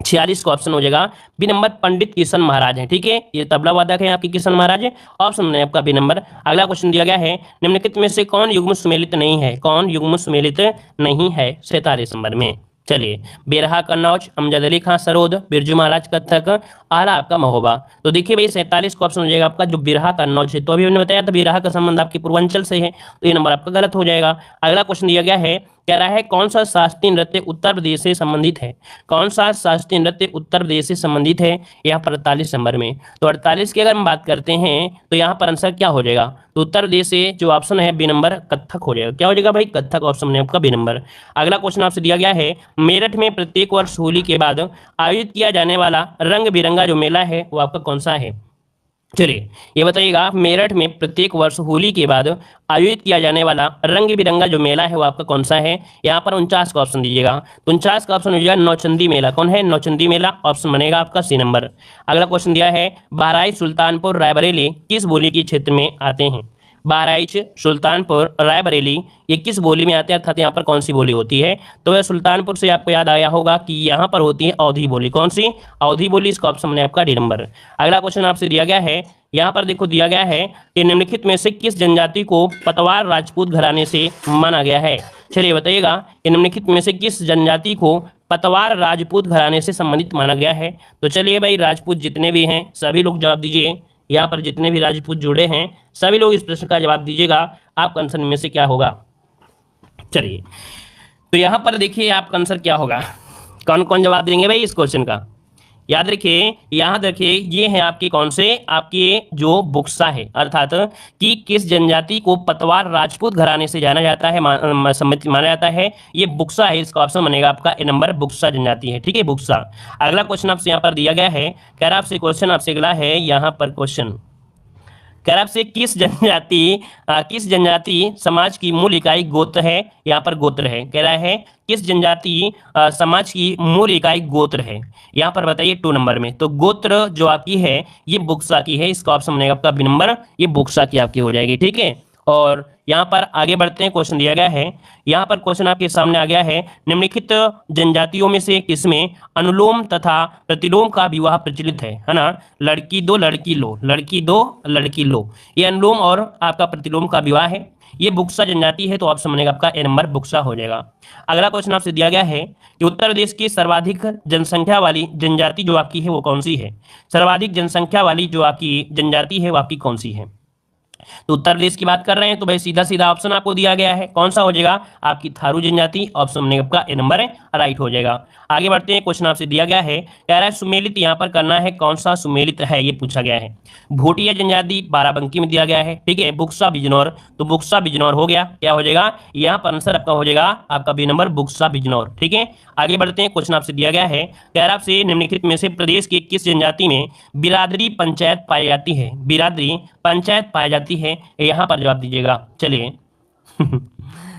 46 का ऑप्शन हो जाएगा बी नंबर, पंडित किशन महाराज है। ठीक है, ये तबला वादक है आपके किशन महाराज है। ऑप्शन है आपका बी नंबर। अगला क्वेश्चन दिया गया है, निम्नलिखित में से कौन युग्म सुमेलित नहीं है? कौन युग्म सुमेलित नहीं है 47 नंबर में? चलिए, बेरहा कन्नौज, अमजद अली खां सरोद, बिरजू महाराज कत्थक, आला आपका महोबा। तो देखिए भाई 47 का ऑप्शन हो जाएगा आपका जो बिरहा कन्नौज है। तो अभी हमने बताया था बिरहा का संबंध आपके पूर्वांचल से है, तो ये नंबर आपका गलत हो जाएगा। अगला क्वेश्चन दिया गया है, कह रहा है कौन सा शास्त्रीय नृत्य उत्तर प्रदेश से संबंधित है? कौन सा शास्त्रीय नृत्य उत्तर प्रदेश से संबंधित है? यहाँ पर 48 नंबर में। तो 48 की अगर हम बात करते हैं तो यहाँ पर आंसर क्या हो जाएगा? तो उत्तर प्रदेश से जो ऑप्शन है बी नंबर, कत्थक हो जाएगा। क्या हो जाएगा भाई? कत्थक ऑप्शन है आपका बी नंबर। अगला क्वेश्चन आपसे दिया गया है, मेरठ में प्रत्येक वर्ष होली के बाद आयोजित किया जाने वाला रंग बिरंगा जो मेला है वो आपका कौन सा है? चलिए ये बताइएगा, मेरठ में प्रत्येक वर्ष होली के बाद आयोजित किया जाने वाला रंग बिरंगा जो मेला है वो आपका कौन सा है? यहाँ पर 49 का ऑप्शन दीजिएगा। तो 49 का ऑप्शन हो जाएगा नौचंदी मेला। कौन है? नौचंदी मेला। ऑप्शन बनेगा आपका सी नंबर। अगला क्वेश्चन दिया है, बहराइच, सुल्तानपुर, रायबरेली किस बोली के क्षेत्र में आते हैं? बहराइच, सुल्तानपुर, रायबरेली ये किस बोली में आते हैं, अर्थात यहाँ पर कौन सी बोली होती है? तो वह सुल्तानपुर से आपको याद आया होगा कि यहाँ पर होती है अवधी बोली। कौन सी? अवधी बोली। इसका ऑप्शन है आपका डी नंबर। अगला क्वेश्चन आपसे दिया गया है, यहाँ पर देखो दिया गया है कि निम्नलिखित में से किस जनजाति को पतवार राजपूत घराने से माना गया है? चलिए बताइएगा कि निम्नलिखित में से किस जनजाति को पतवार राजपूत घराने से संबंधित माना गया है? तो चलिए भाई, राजपूत जितने भी हैं सभी लोग जवाब दीजिए। यहाँ पर जितने भी राजपूत जुड़े हैं सभी लोग इस प्रश्न का जवाब दीजिएगा। आपका आंसर में से क्या होगा? चलिए, तो यहाँ पर देखिए आपका आंसर क्या होगा, कौन कौन जवाब देंगे भाई इस क्वेश्चन का? याद रखिए, यहाँ देखिए ये है आपके कौन से, आपके जो बुक्सा है, अर्थात कि किस जनजाति को पतवार राजपूत घराने से जाना जाता है, माना जाता है, ये बुक्सा है। इसका ऑप्शन बनेगा आपका ए नंबर, बुक्सा जनजाति है। ठीक है, बुक्सा। अगला क्वेश्चन आपसे यहाँ पर दिया गया है, कह रहा आपसे क्वेश्चन आपसे अगला है यहाँ पर क्वेश्चन कह रहा आपसे किस जनजाति समाज की मूल इकाई गोत्र है? यहाँ पर गोत्र है। कह रहा है किस जनजाति समाज की मूल इकाई गोत्र है? यहाँ पर बताइए 2 नंबर में। तो गोत्र जो आपकी है ये बुक्सा की है। इसका ऑप्शन बनेगा आपका बी नंबर, ये बुक्सा की आपकी हो जाएगी। ठीक है, और यहाँ पर आगे बढ़ते हैं। क्वेश्चन दिया गया है, यहाँ पर क्वेश्चन आपके सामने आ गया है, निम्नलिखित जनजातियों में से किसमें अनुलोम तथा प्रतिलोम का विवाह प्रचलित है ना? लड़की दो लड़की लो, लड़की दो लड़की लो, ये अनुलोम और आपका प्रतिलोम का विवाह है। ये बुक्सा जनजाति है, तो ऑप्शन बनेगा आपका ए नंबर, बुक्सा हो जाएगा। अगला क्वेश्चन आपसे दिया गया है कि उत्तर प्रदेश की सर्वाधिक जनसंख्या वाली जनजाति जो आपकी है वो कौन सी है? सर्वाधिक जनसंख्या वाली जो आपकी जनजाति है वो आपकी कौन सी है? तो उत्तर प्रदेश की बात कर रहे हैं तो भाई सीधा सीधा ऑप्शन आपको दिया गया है, कौन सा हो जाएगा? आपकी थारू जनजाति। ऑप्शन बनेगा आपका ए नंबर है, राइट हो जाएगा। आगे बढ़ते हैं, क्वेश्चन आपसे दिया गया है, कह रहा है सुमेलित यहाँ पर करना है, कौन सा सुमेलित है ये पूछा गया है। भोटिया जनजाति बाराबंकी में दिया गया है। ठीक है, बुक्सा बिजनौर, तो बुक्सा बिजनौर हो गया। क्या हो जाएगा? यहाँ पर आंसर आपका हो जाएगा आपका बी नंबर, बुक्सा बिजनौर। ठीक है, आगे बढ़ते हैं, क्वेश्चन आपसे दिया गया है, कह रहा आपसे निम्नलिखित में से प्रदेश की किस जनजाति में बिरादरी पंचायत पाई जाती है? बिरादरी पंचायत पाई जाती है, यहाँ पर जवाब दीजिएगा। चलिए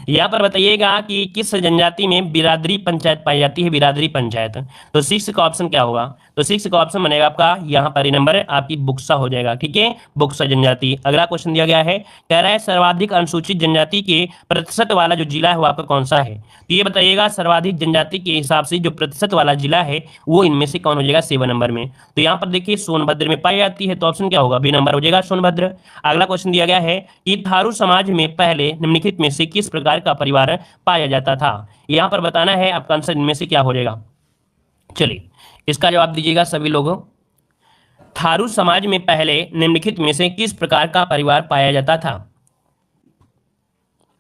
यहाँ पर बताइएगा कि किस जनजाति में बिरादरी पंचायत पाई जाती है? बिरादरी पंचायत। तो 6 का ऑप्शन क्या होगा? तो 6 का ऑप्शन बनेगा आपका यहाँ पर नंबर आपकी बुक्सा हो जाएगा। ठीक है, बुक्सा जनजाति। अगला क्वेश्चन दिया गया है, कह रहा है सर्वाधिक अनुसूचित जनजाति के प्रतिशत वाला जो जिला है वो आपका कौन सा है? तो ये बताइएगा सर्वाधिक जनजाति के हिसाब से जो प्रतिशत वाला जिला है वो इनमें से कौन हो जाएगा 7 नंबर में? तो यहाँ पर देखिए सोनभद्र में पाई जाती है, तो ऑप्शन क्या होगा? बी नंबर हो जाएगा, सोनभद्र। अगला क्वेश्चन दिया गया है कि थारू समाज में पहले निम्नलिखित में से किस प्रकार का परिवार पाया जाता था? यहाँ पर बताना है आपका आंसर इनमें से क्या हो जाएगा। चलिए इसका जवाब दीजिएगा सभी लोगों। थारू समाज में पहले निम्नलिखित में से किस प्रकार का परिवार पाया जाता था?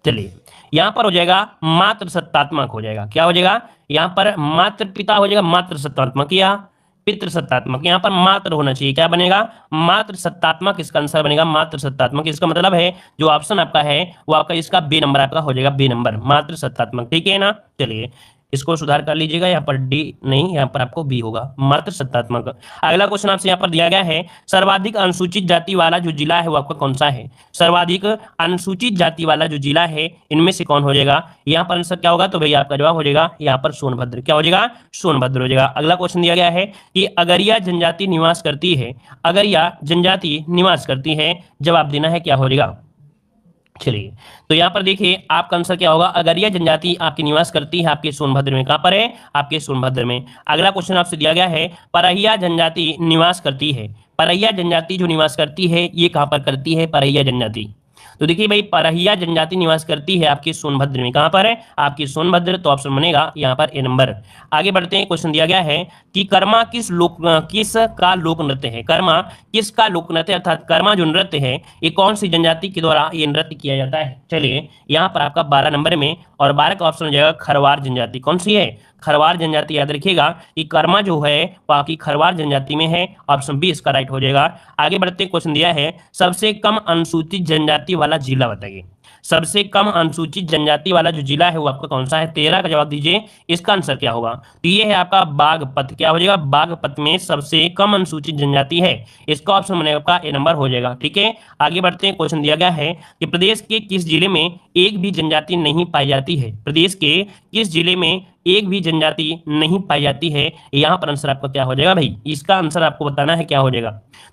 चलिए यहां पर हो जाएगा मातृ सत्तात्मक हो जाएगा। क्या हो जाएगा? यहां पर मातृ पिता हो जाएगा मातृ सत्तात्मक, या पितृसत्तात्मक, यहाँ पर मात्र होना चाहिए, क्या बनेगा, मात्र सत्तात्मक, इसका आंसर बनेगा मात्र सत्तात्मक। इसका मतलब है जो ऑप्शन आपका है वो आपका इसका बी नंबर आपका हो जाएगा, बी नंबर मात्र सत्तात्मक, ठीक है ना। चलिए इसको सुधार कर लीजिएगा, यहाँ पर डी नहीं, यहाँ पर आपको बी होगा, मात्र सत्तात्मक। अगला क्वेश्चन आपसे यहाँ पर दिया गया है, सर्वाधिक अनुसूचित जाति वाला जो जिला है वो आपका कौन सा है। सर्वाधिक अनुसूचित जाति वाला जो जिला है इनमें से कौन हो जाएगा, यहाँ पर आंसर क्या होगा, तो भैया आपका जवाब हो जाएगा यहाँ पर सोनभद्र, क्या हो जाएगा, सोनभद्र हो जाएगा। अगला क्वेश्चन दिया गया है कि अगरिया जनजाति निवास करती है, अगरिया जनजाति निवास करती है, जवाब देना है क्या हो जाएगा। चलिए तो यहाँ पर देखिए आपका आंसर क्या होगा, अगरिया जनजाति आपकी निवास करती है आपके सोनभद्र में, कहाँ पर है, आपके सोनभद्र में। अगला क्वेश्चन आपसे दिया गया है, परहिया जनजाति निवास करती है, परहिया जनजाति जो निवास करती है ये कहाँ पर करती है, परहिया जनजाति, तो देखिए भाई परहिया जनजाति निवास करती है आपके सोनभद्र में, कहाँ पर है, आपके सोनभद्र, तो ऑप्शन बनेगा यहाँ पर ए नंबर। आगे बढ़ते हैं, क्वेश्चन दिया गया है कि कर्मा किस का लोक नृत्य है, कर्मा किसका लोक नृत्य, अर्थात कर्मा जो नृत्य है ये कौन सी जनजाति के द्वारा ये नृत्य किया जाता है। चलिए यहाँ पर आपका 12 नंबर में और 12 का ऑप्शन हो जाएगा खरवार जनजाति, कौन सी है, खरवार जनजाति। याद रखिएगा कि कर्मा जो है वो आपकी खरवार जनजाति में है, ऑप्शन बी इसका राइट हो जाएगा। आगे बढ़ते क्वेश्चन दिया है, सबसे कम अनुसूचित जनजाति वाला जिला बताइए, सबसे कम अनुसूचित जनजाति वाला जो जिला है वो आपका कौन सा है, 13 का जवाब दीजिए, इसका आंसर क्या होगा, तो ये है आपका बागपत, क्या हो जाएगा, बागपत में सबसे कम अनुसूचित जनजाति है, इसका ऑप्शन बनेगा आपका ए नंबर हो जाएगा, ठीक है। आगे बढ़ते हैं, क्वेश्चन दिया गया है कि प्रदेश के किस जिले में एक भी जनजाति नहीं पाई जाती है, प्रदेश के किस जिले में एक भी जनजाति नहीं पाई जाती है, यहाँ पर आंसर आपका क्या हो जाएगा भाई, इसका आंसर आपको बताना है क्या हो जाएगा।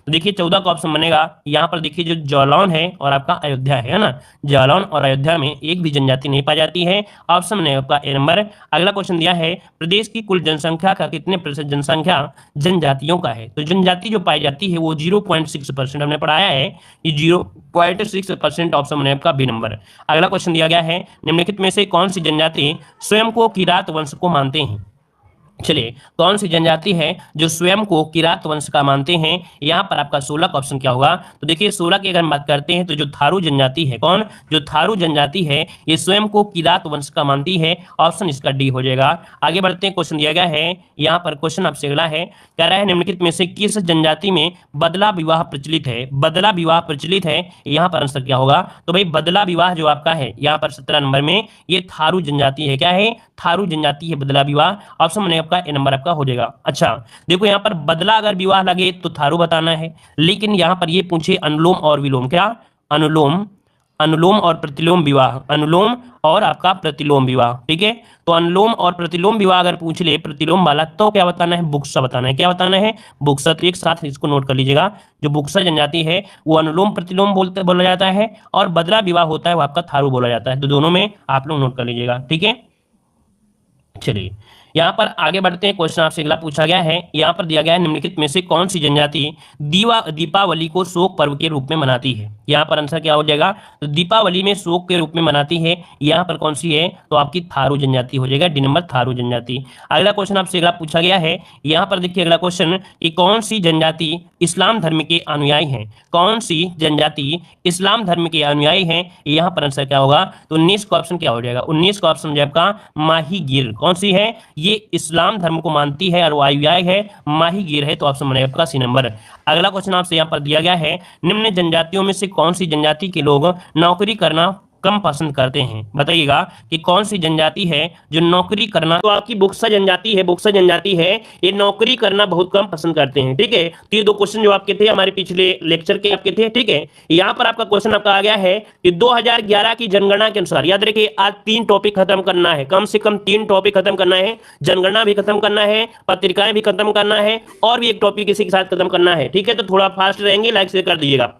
तो देखिए 14 का ऑप्शन बनेगा, यहाँ पर देखिए जो जालौन है और आपका अयोध्या है ना, जालौन और अयोध्या में एक भी जनजाति नहीं पाई जाती है, ऑप्शन बनेगा आपका ए नंबर। अगला क्वेश्चन दिया है, प्रदेश की कुल जनसंख्या का कितने प्रतिशत जनसंख्या जनजातियों का है, तो जनजाति जो पाई जाती है वो 0.6% हमने पढ़ाया है, ये 0.6%, ऑप्शन बनेगा आपका बी नंबर। अगला क्वेश्चन दिया गया है, निम्नलिखित में से कौन सी जनजाति स्वयं को किरात वंश को मानते हैं। चलिए कौन सी जनजाति है जो स्वयं को किरात वंश का मानते हैं, यहाँ पर आपका 16 का ऑप्शन क्या होगा, तो देखिए 16 की अगर हम बात करते हैं तो जो थारू जनजाति है, कौन, जो थारू जनजाति है ये स्वयं को किरात वंश का मानती है, ऑप्शन इसका डी हो जाएगा। आगे बढ़ते हैं, क्वेश्चन दिया गया है, यहाँ पर क्वेश्चन आपसे अगला है, कह रहा है निम्नलिखित में से किस जनजाति में बदला विवाह प्रचलित है, बदला विवाह प्रचलित है, यहाँ पर आंसर क्या होगा, तो भाई बदला विवाह जो आपका है यहाँ पर 17 नंबर में ये थारू जनजाति है, क्या है, थारू जनजाति है बदला विवाह, ऑप्शन बनेगा आपका ए नंबर आपका हो जाएगा। अच्छा देखो यहाँ पर बदला अगर विवाह लगे तो थारू बताना है, लेकिन यहाँ पर ये पूछे अनुलोम और विलोम, क्या, अनुलोम, अनुलोम और प्रतिलोम विवाह, अनुलोम और आपका प्रतिलोम विवाह, ठीक है। तो अनुलोम और प्रतिलोम विवाह अगर पूछ ले प्रतिलोम वाला तो क्या बताना है, बुक्सा बताना है, क्या बताना है, बुक्सा। तो एक साथ इसको नोट कर लीजिएगा, जो बुक्सा जनजाति है वो अनुलोम प्रतिलोम बोला जाता है और बदला विवाह होता है वो आपका थारू बोला जाता है, तो दोनों में आप लोग नोट कर लीजिएगा, ठीक है। चलिए यहाँ पर आगे बढ़ते हैं, क्वेश्चन आपसे अगला पूछा गया है, यहाँ पर दिया गया है निम्नलिखित में से कौन सी जनजाति दीपावली को शोक पर्व के रूप में मनाती है, यहाँ पर आंसर क्या हो जाएगा, तो दीपावली में शोक के रूप में मनाती है, यहाँ पर कौन सी है, तो आपकी थारू जनजाति हो जाएगा, डी नंबर थारू जनजाति। अगला क्वेश्चन आपसे अगला पूछा गया है, यहाँ पर देखिए अगला क्वेश्चन कि कौन सी जनजाति इस्लाम धर्म के अनुयायी है, कौन सी जनजाति इस्लाम धर्म के अनुयायी है, यहाँ पर आंसर क्या होगा, तो 19 का ऑप्शन क्या हो जाएगा, 19 का ऑप्शन जो आपका माहीगीर, कौन सी है, ये इस्लाम धर्म को मानती है और वो अनुयायी है, माहीगीर है, तो ऑप्शन बनेगा आपका सी नंबर। अगला क्वेश्चन आपसे यहाँ पर दिया गया है, निम्न जनजातियों में से कौन सी जनजाति के लोग नौकरी करना कम पसंद करते हैं, बताइएगा कि कौन सी जनजाति है जो नौकरी करना, तो आपकी बुक्सा जनजाति है, बुक्सा जनजाति है ये नौकरी करना बहुत कम पसंद करते हैं, ठीक है। तो ये दो क्वेश्चन जो आपके थे हमारे पिछले लेक्चर के आपके थे, ठीक है। यहाँ पर आपका क्वेश्चन आपका आ गया है कि 2011 की जनगणना के अनुसार, याद रखिए आज 3 टॉपिक खत्म करना है, कम से कम 3 टॉपिक खत्म करना है, जनगणना भी खत्म करना है, पत्रिकाएं भी खत्म करना है और भी एक टॉपिक इसी के साथ खत्म करना है, ठीक है। तो थोड़ा फास्ट रहेंगे, लाइक शेयर कर दीजिएगा।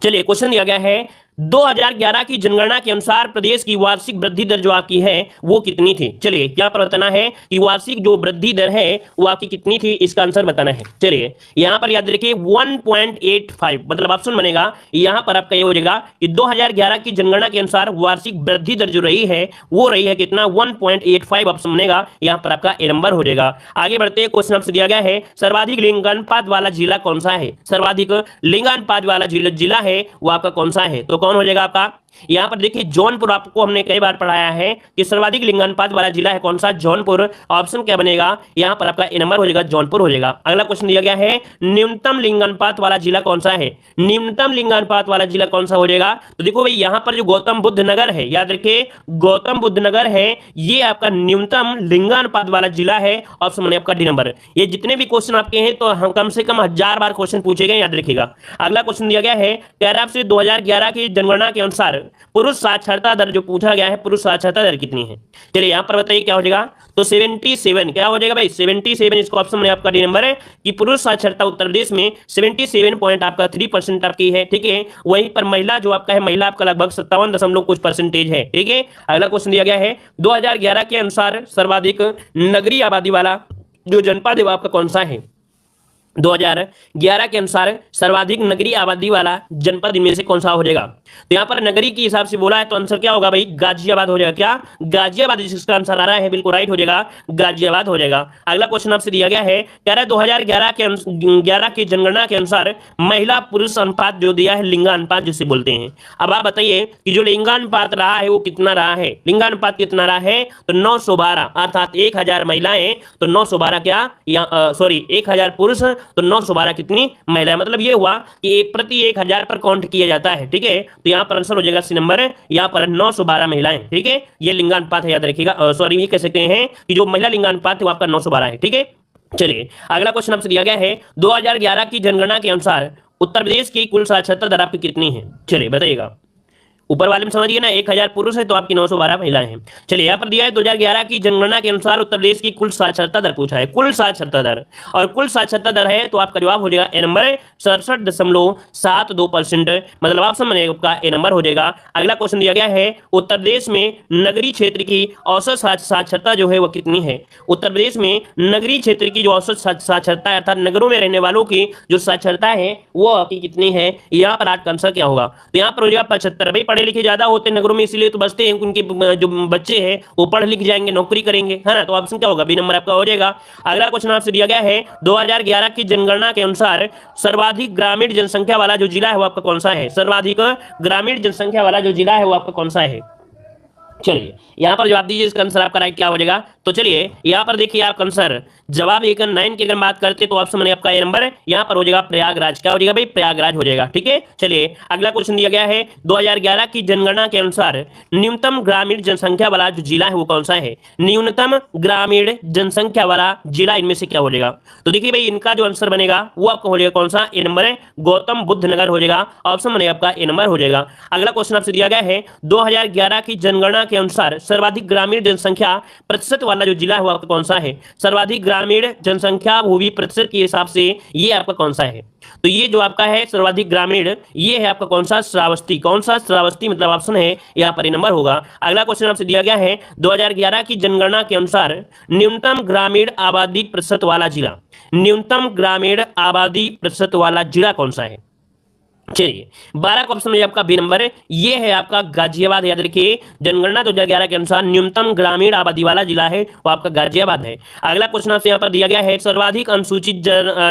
चलिए क्वेश्चन दिया गया है, 2011 की जनगणना के अनुसार प्रदेश की वार्षिक वृद्धि दर जो आपकी है वो कितनी थी। चलिए यहाँ पर बताना है कि वार्षिक जो वृद्धि दर है वो आपकी कितनी थी, इसका आंसर बताना है। चलिए यहाँ पर याद रखिए 1.85, मतलब ऑप्शन बनेगा यहाँ पर आपका ये हो जाएगा कि 2011 की जनगणना के अनुसार वार्षिक वृद्धि दर जो रही है वो रही है कितना, 1.85, ऑप्शन बनेगा यहाँ पर आपका ए नंबर हो जाएगा। आगे बढ़ते हैं, क्वेश्चन आपसे दिया गया है, सर्वाधिक लिंगानुपात वाला जिला कौन सा है, सर्वाधिक लिंगानुपात वाला जिला है वो आपका कौन सा है, तो कौन हो जाएगा आपका यहाँ पर देखिए जौनपुर आपको हमने कई बार पढ़ाया है कि सर्वाधिक लिंगानुपात वाला जिला है कौन सा, जौनपुर। ऑप्शन क्या बनेगा यहाँ पर आपका ए नंबर हो जाएगा, जौनपुर हो जाएगा। अगला क्वेश्चन दिया गया है न्यूनतम लिंगानुपात वाला जिला कौन सा है, न्यूनतम लिंगानुपात वाला जिला कौन सा हो जाएगा। तो देखो भाई यहाँ पर जो गौतम बुद्ध नगर है, याद रखिए गौतम बुद्ध नगर है, ये आपका न्यूनतम लिंगानुपात वाला जिला है। ऑप्शन बने आपका डी नंबर। ये जितने भी क्वेश्चन आपके हैं तो हम कम से कम 1000 बार क्वेश्चन पूछे गए, याद रखिएगा। अगला क्वेश्चन दिया गया है कैराप से 2011 की जनगणना के अनुसार पुरुष साक्षरता दर जो पूछा गया है, पुरुष साक्षरता दर कितनी है। चलिए यहाँ पर बताइए क्या हो जाएगा। तो 77 क्या हो जाएगा भाई, 77। इसको ऑप्शन में आपका डी नंबर है कि पुरुष साक्षरता उत्तर प्रदेश में 77 पॉइंट आपका 3% आपकी है, ठीक है। वहीं पर महिला जो आपका है, महिला आपका लगभग 57 दशमलव कुछ परसेंटेज है, ठीक है। अगला क्वेश्चन दिया गया है 2011 के अनुसार सर्वाधिक नगरीय आबादी वाला जो जनपद है वो आपका कौन सा है। 2011 के अनुसार सर्वाधिक नगरीय आबादी वाला जनपद इनमें से कौन सा हो जाएगा। तो यहाँ पर नगरी के हिसाब से बोला है तो आंसर क्या होगा भाई, गाजियाबाद हो जाएगा। क्या, गाजियाबाद जिसका आंसर आ रहा है बिल्कुल राइट हो जाएगा, गाजियाबाद हो जाएगा। अगला क्वेश्चन आपसे दिया गया है कह रहा है 2011 की जनगणना के अनुसार महिला पुरुष अनुपात जो दिया है, लिंगानुपात जिसे बोलते हैं। अब आप बताइए कि जो लिंगानुपात रहा है वो कितना रहा है, लिंगानुपात कितना रहा है। तो 912 अर्थात 1000 महिलाएं तो 912 क्या, सॉरी 1000 पुरुष तो 912 कितनी महिला। मतलब ये हुआ कि प्रति 1000 पर काउंट किया जाता है, ठीक है। तो यहाँ पर आंसर हो जाएगा सी नंबर, यहाँ पर 912 महिलाएं, ठीक है। ये लिंगानुपात है, याद रखिएगा। सॉरी ये कह सकते हैं कि जो महिला लिंगानुपात है वो आपका 912 है, ठीक है। चलिए अगला क्वेश्चन आपसे दिया गया है 2011 की जनगणना के अनुसार उत्तर प्रदेश की कुल साक्षरता दर आपकी कितनी है। चलिए बताइएगा। ऊपर वाले में समझिए ना, 1000 पुरुष है तो आपकी 912 महिलाएं हैं। चलिए यहाँ पर दिया है 2011 की जनगणना के अनुसार उत्तर प्रदेश की कुल साक्षरता दर पूछा है, कुल साक्षरता दर। और कुल साक्षरता दर है तो आपका जवाब हो जाएगा ए नंबर 67.72%। मतलब ऑप्शन बनेगा आपका ए नंबर हो जाएगा। अगला क्वेश्चन दिया गया है उत्तर प्रदेश में नगरीय क्षेत्र की औसत साक्षरता जो है वो कितनी है। उत्तर प्रदेश में नगरीय क्षेत्र की जो औसत साक्षरता है अर्थात नगरों में रहने वालों की जो साक्षरता है वो आपकी कितनी है। यहाँ पर आपका आंसर क्या होगा। तो यहाँ पर हो जाएगा 75। भाई पढ़े लिखे ज्यादा होते हैं नगरों में इसलिए तो बचते हैं, उनके जो बच्चे हैं वो पढ़ लिख जाएंगे, नौकरी करेंगे, है ना। तो ऑप्शन क्या होगा, बी नंबर आपका हो जाएगा। अगला क्वेश्चन आपसे दिया गया है 2011 की जनगणना के अनुसार सर्वाधिक ग्रामीण जनसंख्या वाला जो जिला है वो आपका कौन सा है। सर्वाधिक ग्रामीण जनसंख्या वाला जो जिला है वो आपका कौन सा है। चलिए यहाँ पर जवाब दीजिए, इसका आंसर आपका राइट क्या हो जाएगा। तो चलिए यहाँ पर देखिए आप आंसर जवाब 1 और 9 की अगर बात करते तो ऑप्शन में आपका ए नंबर यहाँ पर हो जाएगा प्रयागराज। क्या हो जाएगा भाई, प्रयागराज हो जाएगा, ठीक है। चलिए अगला क्वेश्चन दिया गया है 2011 की जनगणना के अनुसार न्यूनतम ग्रामीण जनसंख्या वाला जो जिला है वो कौन सा है। न्यूनतम ग्रामीण जनसंख्या वाला जिला इनमें से क्या हो जाएगा। तो देखिए भाई इनका जो आंसर बनेगा वो आपका हो जाएगा कौन सा, ए नंबर है गौतम बुद्ध नगर हो जाएगा। ऑप्शन बनेगा आपका ए नंबर हो जाएगा। अगला क्वेश्चन आपसे दिया गया है 2011 की जनगणना के अनुसार सर्वाधिक ग्रामीण जनसंख्या प्रतिशत वाला जो जिला है वो आपका कौन सा है। सर्वाधिक ग्रामीण जनसंख्या भूमि प्रतिशत के हिसाब से ये आपका कौन सा है। तो ये जो आपका है सर्वाधिक ग्रामीण ये है आपका कौन सा, श्रावस्ती। कौन सा, श्रावस्ती मतलब ऑप्शन है यहाँ पर नंबर होगा। अगला क्वेश्चन आपसे दिया गया है 2011 की जनगणना के अनुसार न्यूनतम ग्रामीण आबादी प्रतिशत वाला जिला, न्यूनतम ग्रामीण आबादी प्रतिशत वाला जिला कौन सा है। चलिए 12 का ऑप्शन में आपका बी नंबर है, ये है आपका गाजियाबाद। याद रखिए जनगणना 2011 के अनुसार न्यूनतम ग्रामीण आबादी वाला जिला है वो आपका गाजियाबाद है। अगला क्वेश्चन आपसे यहाँ पर दिया गया है सर्वाधिक अनुसूचित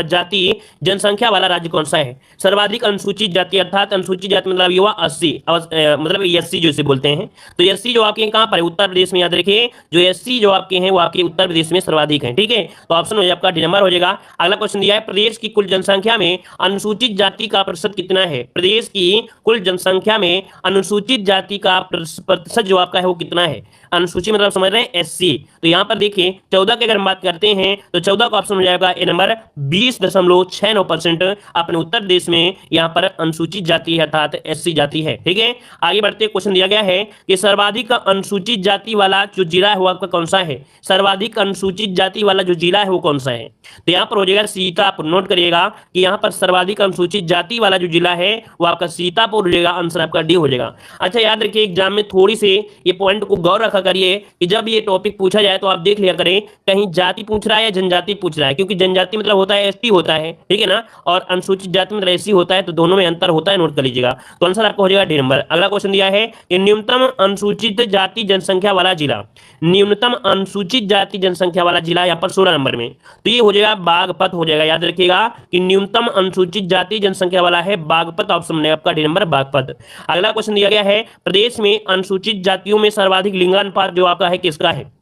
जाति जनसंख्या वाला राज्य कौन सा है। सर्वाधिक अनुसूचित जाति अर्थात अनुसूचित जाति मतलब युवा 80 मतलब एससी जो इसे बोलते हैं। तो एससी जो आपके कहाँ पर है, उत्तर प्रदेश में। याद रखिए जो एससी जो आपके हैं वो आपके उत्तर प्रदेश में सर्वाधिक है, ठीक है। तो ऑप्शन में आपका डी नंबर हो जाएगा। अगला क्वेश्चन दिया है प्रदेश की कुल जनसंख्या में अनुसूचित जाति का प्रतिशत कितना है। प्रदेश की कुल जनसंख्या में अनुसूचित जाति का प्रतिशत जो आपका है वो कितना है। अनुसूचित मतलब समझ रहे हैं एससी। तो यहाँ पर देखिए 14 की अगर हम बात करते हैं तो 14 का ऑप्शन हो जाएगा ए नंबर 20.69% अपने उत्तर प्रदेश में यहाँ पर अनुसूचित जाति है अर्थात एससी जाति है, ठीक है। आगे बढ़ते क्वेश्चन दिया गया है कि सर्वाधिक अनुसूचित जाति वाला जो जिला है वो आपका कौन सा है। सर्वाधिक अनुसूचित जाति वाला जो जिला है वो कौन सा है। तो यहाँ पर हो जाएगा सीतापुर। नोट करिएगा कि यहाँ पर सर्वाधिक अनुसूचित जाति वाला जो जिला है वो आपका सीतापुर हो जाएगा। आंसर आपका डी हो जाएगा। अच्छा याद रखिए एग्जाम में थोड़ी से ये पॉइंट को गौर रखा करिए कि जब ये टॉपिक पूछा जाए तो आप देख लिया करें कहीं जाति पूछ रहा है या जनजाति पूछ रहा है, क्योंकि जनजाति मतलब होता है एसटी होता है, ठीक है ना, और अनुसूचित जाति मतलब एससी होता है, तो दोनों में अंतर होता है, नोट कर लीजिएगा। तो आंसर आपका हो जाएगा डी नंबर। अगला क्वेश्चन दिया है कि न्यूनतम अनुसूचित जाति जनसंख्या वाला जिला, न्यूनतम अनुसूचित जाति जनसंख्या वाला जिला यहाँ पर 16 नंबर में, तो ये हो जाएगा बागपत हो जाएगा। याद रखिएगा कि न्यूनतम अनुसूचित जाति जनसंख्या वाला है बागपत, ऑप्शन में आपका डी नंबर बागपत। अगला क्वेश्चन दिया गया है प्रदेश में अनुसूचित जातियों में सर्वाधिक लिंगानुपात जो आपका है किसका है?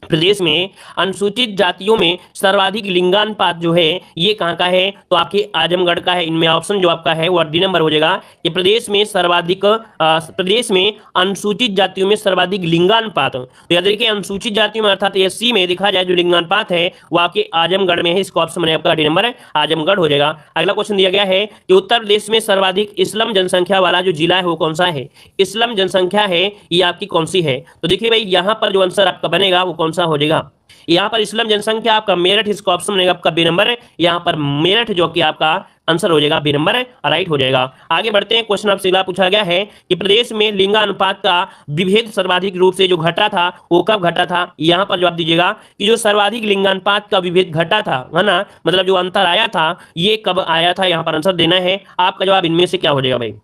प्रदेश में अनुसूचित जातियों में सर्वाधिक लिंगानुपात जो है ये कहां का है? तो आपके आजमगढ़ का है। इनमें ऑप्शन जो आपका है वो डी नंबर हो जाएगा कि प्रदेश में सर्वाधिक प्रदेश में अनुसूचित जातियों में सर्वाधिक लिंगानुपात। तो याद रखिए अनुसूचित जातियों में अर्थात एससी में देखा जाए जो लिंगानुपात है वो आपके आजमगढ़ में है। इसका ऑप्शन में आपका डी नंबर आजमगढ़ हो जाएगा। अगला क्वेश्चन दिया गया है कि उत्तर प्रदेश में सर्वाधिक इस्लाम जनसंख्या वाला जो जिला है वो कौन सा है? इस्लाम जनसंख्या है ये आपकी कौन सी है? तो देखिए भाई यहाँ पर जो आंसर आपका बनेगा वो कौन सा हो जाएगा? यहाँ पर इस्लाम जनसंख्या आपका मेरठ, इसका ऑप्शन बनेगा आपका बी नंबर। यहाँ पर मेरठ जो कि आपका आंसर हो जाएगा बी नंबर, राइट हो जाएगा। आगे बढ़ते हैं, क्वेश्चन आपसे अगला पूछा गया है कि प्रदेश में लिंगानुपात का विभेद सर्वाधिक रूप से जो घटा था वो कब घटा था? यहाँ पर जवाब दीजिएगा कि जो सर्वाधिक लिंगानुपात का विभेद घटा था, है ना, मतलब जो अंतर आया था ये कब आया था? यहाँ पर आंसर देना है। आपका जवाब इनमें से क्या हो जाएगा भाई?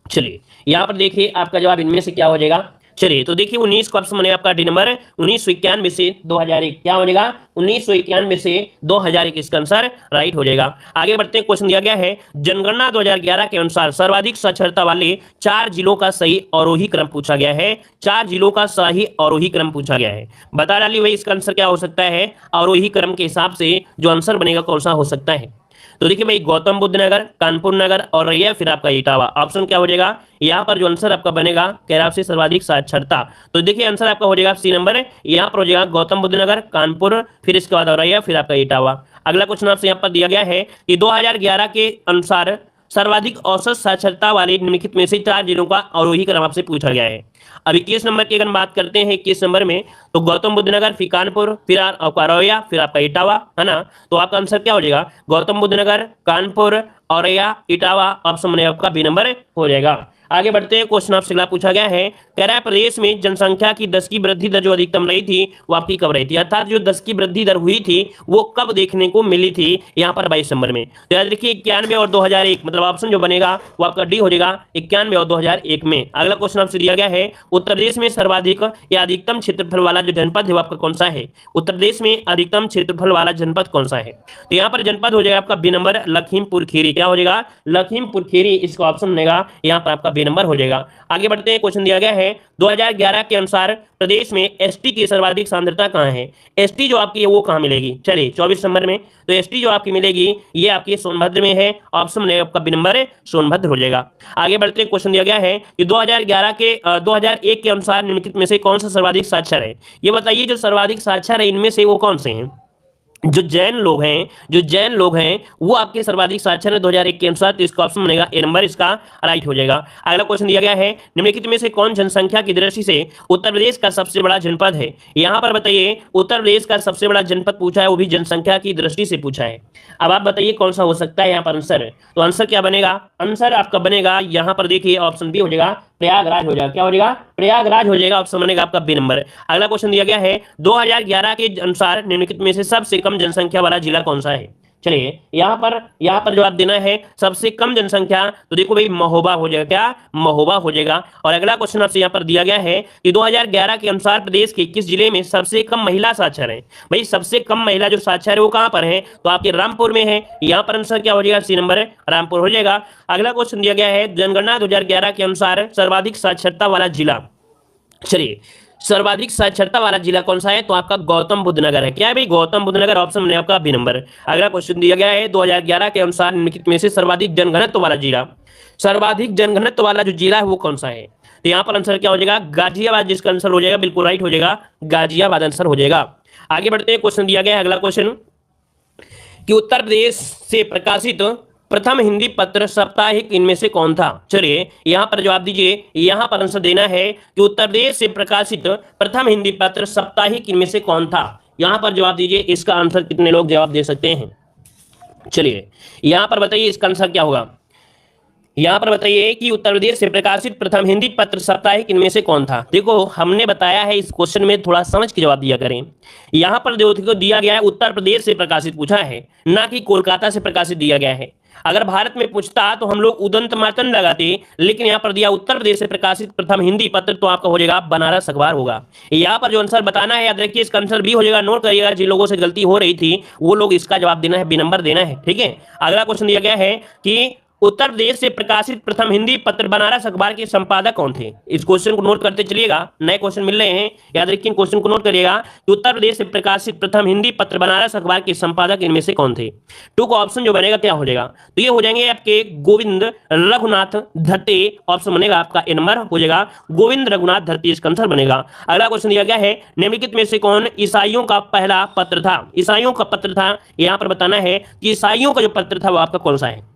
चलिए यहाँ पर देखिए आपका जवाब इनमें से क्या हो जाएगा। चलिए तो देखिए 19 का ऑप्शन बनेगा आपका डी नंबर। 1991 से 2001 क्या हो जाएगा? 1991 से 2001 इसका आंसर राइट हो जाएगा। आगे बढ़ते हैं, क्वेश्चन दिया गया है जनगणना 2011 के अनुसार सर्वाधिक साक्षरता वाले 4 जिलों का सही अवरोही क्रम पूछा गया है। 4 जिलों का सही अवरोही क्रम पूछा गया है। बता डालिए भाई इसका आंसर क्या हो सकता है? अवरोही क्रम के हिसाब से जो आंसर बनेगा कौन सा हो सकता है? तो देखिए भाई गौतम बुद्ध नगर, कानपुर नगर और रैया, फिर आपका इटावा। ऑप्शन क्या हो जाएगा? यहाँ पर जो आंसर आपका बनेगा कह रहा आपसे सर्वाधिक साक्षरता, तो देखिए आंसर आपका हो जाएगा सी नंबर। यहाँ पर हो जाएगा गौतम बुद्ध नगर, कानपुर, फिर इसके बाद रैया, फिर आपका इटावा। अगला क्वेश्चन आपसे यहाँ पर दिया गया है कि 2011 के अनुसार सर्वाधिक औसत साक्षरता वाले निम्नलिखित में से 4 जिलों का अवरोही क्रम आपसे पूछा गया है। अब 21 नंबर की अगर बात करते हैं 21 नंबर में तो गौतम बुद्ध नगर, फिर कानपुर, फिर आपका रैया, फिर आपका इटावा, है ना, तो आपका आंसर क्या हो जाएगा? गौतम बुद्ध नगर, कानपुर, औरैया, इटावा, ऑप्शन में आपका बी नंबर हो जाएगा। आगे बढ़ते हैं, क्वेश्चन आपसे अगला पूछा गया है कह रहा है प्रदेश में जनसंख्या की 10 की वृद्धि दर जो अधिकतम रही थी वो आपकी कब रही थी? अर्थात जो 10 की वृद्धि दर हुई थी वो कब देखने को मिली थी? यहाँ पर 22 नंबर में। तो याद रखिए 91 और 2001, मतलब ऑप्शन जो बनेगा वो आपका डी हो जाएगा 91 और 2001 में। अगला क्वेश्चन आपसे दिया गया है उत्तर प्रदेश में सर्वाधिक या अधिकतम क्षेत्रफल वाला जो जनपद है वो आपका कौन सा है? उत्तर प्रदेश में अधिकतम क्षेत्रफल वाला जनपद कौन सा है? तो यहाँ पर जनपद हो जाएगा आपका बी नंबर लखीमपुर खीरी। क्या हो जाएगा? लखीमपुर खीरी, इसका ऑप्शन बनेगा यहाँ पर आपका बी नंबर हो जाएगा। आगे बढ़ते हैं, क्वेश्चन दिया गया है 2011 के अनुसार प्रदेश में एसटी की सर्वाधिक सांद्रता कहां है? एसटी जो आपकी है वो कहां मिलेगी? चलिए 24 नंबर में, तो एसटी जो आपकी मिलेगी ये आपकी सोनभद्र में है। ऑप्शन में आपका बी नंबर सोनभद्र हो जाएगा। आगे बढ़ते हैं, क्वेश्चन दिया गया है कि 2001 के अनुसार निम्नलिखित में से कौन सा सर्वाधिक साक्षर है? ये बताइए जो सर्वाधिक साक्षर है इनमें से वो कौन से हैं? जो जैन लोग हैं वो आपके सर्वाधिक साक्षर है 2001 के अनुसार, तो इसका ऑप्शन बनेगा ए नंबर, इसका राइट हो जाएगा। अगला क्वेश्चन दिया गया है निम्नलिखित में से कौन जनसंख्या की दृष्टि से उत्तर प्रदेश का सबसे बड़ा जनपद है? यहाँ पर बताइए उत्तर प्रदेश का सबसे बड़ा जनपद पूछा है, वो भी जनसंख्या की दृष्टि से पूछा है। अब आप बताइए कौन सा हो सकता है यहाँ पर आंसर? तो आंसर क्या बनेगा? आंसर आपका बनेगा यहाँ पर देखिए ऑप्शन बी हो जाएगा प्रयागराज हो जाएगा। क्या हो जाएगा? प्रयागराज हो जाएगा, ऑप्शन बनेगा आपका बी नंबर। अगला क्वेश्चन दिया गया है 2011 के अनुसार निम्नलिखित में से सबसे कम जनसंख्या वाला जिला कौन सा है? चलिए यहाँ पर जवाब देना है सबसे कम जनसंख्या, तो देखो भाई महोबा हो जाएगा। क्या? महोबा हो जाएगा। और अगला क्वेश्चन आपसे यहाँ पर दिया गया है कि 2011 के अनुसार प्रदेश के किस जिले में सबसे कम महिला साक्षर है? भाई सबसे कम महिला जो साक्षर है वो कहाँ पर है? तो आपके रामपुर में है। यहाँ पर आंसर क्या हो जाएगा? सी नंबर रामपुर हो जाएगा। अगला क्वेश्चन दिया गया है जनगणना 2011 के अनुसार सर्वाधिक साक्षरता वाला जिला। चलिए सर्वाधिक साक्षरता वाला जिला कौन सा है? तो आपका गौतम बुद्ध नगर है। क्या है भाई? गौतम बुद्ध नगर, ऑप्शन में आपका बी नंबर। अगला क्वेश्चन दिया गया है 2011 के अनुसार निम्नलिखित में से सर्वाधिक जनघनत्व वाला जिला, सर्वाधिक जनघनत्व वाला जो जिला है वो कौन सा है? तो यहाँ पर आंसर क्या हो जाएगा? गाजियाबाद, जिसका आंसर हो जाएगा बिल्कुल राइट हो जाएगा, गाजियाबाद आंसर हो जाएगा। आगे बढ़ते हैं, क्वेश्चन दिया गया है अगला क्वेश्चन कि उत्तर प्रदेश से प्रकाशित प्रथम हिंदी पत्र साप्ताहिक इनमें से कौन था? चलिए यहाँ पर जवाब दीजिए। यहाँ पर आंसर देना है कि उत्तर प्रदेश से प्रकाशित प्रथम हिंदी पत्र साप्ताहिक इनमें से कौन था? यहाँ पर जवाब दीजिए। इसका आंसर कितने लोग जवाब दे सकते हैं? चलिए यहाँ पर बताइए इसका आंसर क्या होगा? यहाँ पर बताइए कि उत्तर प्रदेश से प्रकाशित प्रथम हिंदी पत्र साप्ताहिक इनमें से कौन था। देखो हमने बताया है इस क्वेश्चन में थोड़ा समझ के जवाब दिया करें। यहाँ पर जो देखो दिया गया है उत्तर प्रदेश से प्रकाशित पूछा है, ना कि कोलकाता से प्रकाशित दिया गया है। अगर भारत में पूछता तो हम लोग उदंत मातन लगाते, लेकिन यहाँ पर दिया उत्तर प्रदेश से प्रकाशित प्रथम हिंदी पत्र, तो आपका हो जाएगा बनारस अखबार होगा। यहाँ पर जो आंसर बताना है याद रखिए, इसका आंसर बी हो जाएगा। नोट करिएगा, जिन लोगों से गलती हो रही थी वो लोग इसका जवाब देना है, बी नंबर देना है। ठीक है, अगला क्वेश्चन दिया गया है कि उत्तर प्रदेश से प्रकाशित प्रथम हिंदी पत्र बनारस अखबार के संपादक कौन थे। इस क्वेश्चन को नोट करते चलिएगा, नए क्वेश्चन मिल रहे हैं, याद रखिए क्वेश्चन को नोट करिएगा कि उत्तर प्रदेश से प्रकाशित प्रथम हिंदी पत्र बनारस अखबार के संपादक इनमें से कौन थे। टू का ऑप्शन जो बनेगा क्या हो जाएगा, तो ये हो जाएंगे आपके गोविंद रघुनाथ धत्ते। ऑप्शन बनेगा आपका ए नंबर हो जाएगा गोविंद रघुनाथ धत्ते, इसका आंसर बनेगा। अगला क्वेश्चन दिया गया है निम्नलिखित में से कौन ईसाइयों का पहला पत्र था। ईसाइयों का पत्र था, यहां पर बताना है कि ईसाइयों का जो पत्र था वो आपका कौन सा है।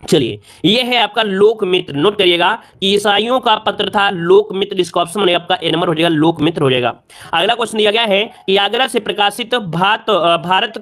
चलिए ये है आपका लोकमित्र। नोट करिएगा कि ईसाइयों का पत्र था लोकमित्र, इसका ऑप्शन बनेगा आपका ए नंबर हो जाएगा लोकमित्र हो जाएगा। अगला क्वेश्चन दिया गया है कि आगरा से प्रकाशित भारत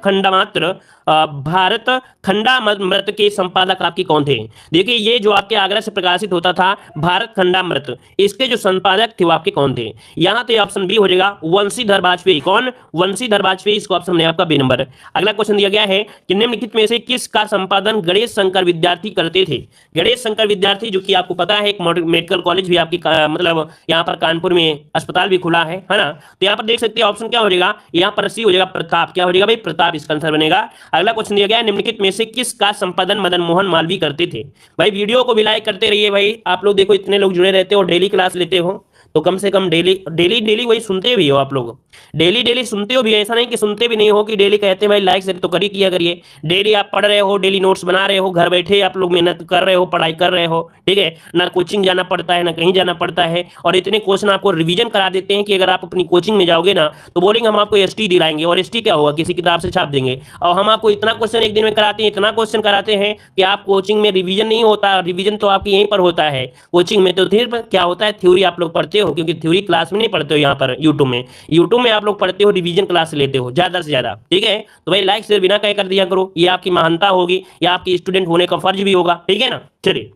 खंडामृत के संपादक आपके कौन थे। देखिए ये जो आपके आगरा से प्रकाशित होता था भारत खंडामृत, इसके जो संपादक थे वो आपके कौन थे। यहां तो ऑप्शन बी हो जाएगा वंशीधर वाजपेयी। कौन, वंशीधर वाजपेयी, इसका ऑप्शन है आपका बी नंबर। अगला क्वेश्चन दिया गया है कि निम्नलिखित में से किसका संपादन गणेश शंकर विद्यार्थी करते थे। गणेश शंकर विद्यार्थी जो कि आपको पता है एक मेडिकल कॉलेज भी आपकी मतलब यहाँ पर कानपुर में अस्पताल भी खुला है ना। तो यहाँ पर देख सकते हैं ऑप्शन क्या हो जाएगा, यहाँ पर सी हो जाएगा प्रताप। क्या हो जाएगा भाई, प्रताप, इसका आंसर बनेगा। अगला क्वेश्चन दिया गया है निम्नलिखित में से किसका संपादन मदन मोहन मालवीय करते थे। भाई वीडियो को भी लाइक करते रहिए भाई, आप लोग देखो इतने लोग जुड़े रहते हो, डेली क्लास लेते हो, तो कम से कम डेली वही सुनते भी हो आप लोग, डेली सुनते हो भी, ऐसा नहीं कि सुनते भी नहीं हो कि डेली कहते भाई लाइक से तो करी किया करिए। डेली आप पढ़ रहे हो, डेली नोट्स बना रहे हो, घर बैठे आप लोग मेहनत कर रहे हो, पढ़ाई कर रहे हो, ठीक है ना, कोचिंग जाना पड़ता है ना कहीं जाना पड़ता है, और इतने क्वेश्चन आपको रिवीजन करा देते हैं कि अगर आप अपनी कोचिंग में जाओगे ना तो बोलेंगे हम आपको एसटी दिलाएंगे, और एसटी क्या होगा, किसी किताब से छाप देंगे। और हम आपको इतना क्वेश्चन एक दिन में कराते हैं, इतना क्वेश्चन कराते हैं कि आप कोचिंग में रिवीजन नहीं होता, रिवीजन तो आपकी यहीं पर होता है कोचिंग में। तो फिर क्या होता है, थ्योरी आप लोग पढ़ते हो, क्योंकि थ्योरी क्लास में नहीं पढ़ते हो, यहाँ पर यूट्यूब में आप लोग पढ़ते हो, रिवीजन क्लास लेते हो ज्यादा से ज्यादा। ठीक है, तो भाई लाइक शेयर बिना कहे कर दिया करो, ये आपकी महानता होगी, या आपकी स्टूडेंट होने का फर्ज भी होगा। ठीक है ना, चलिए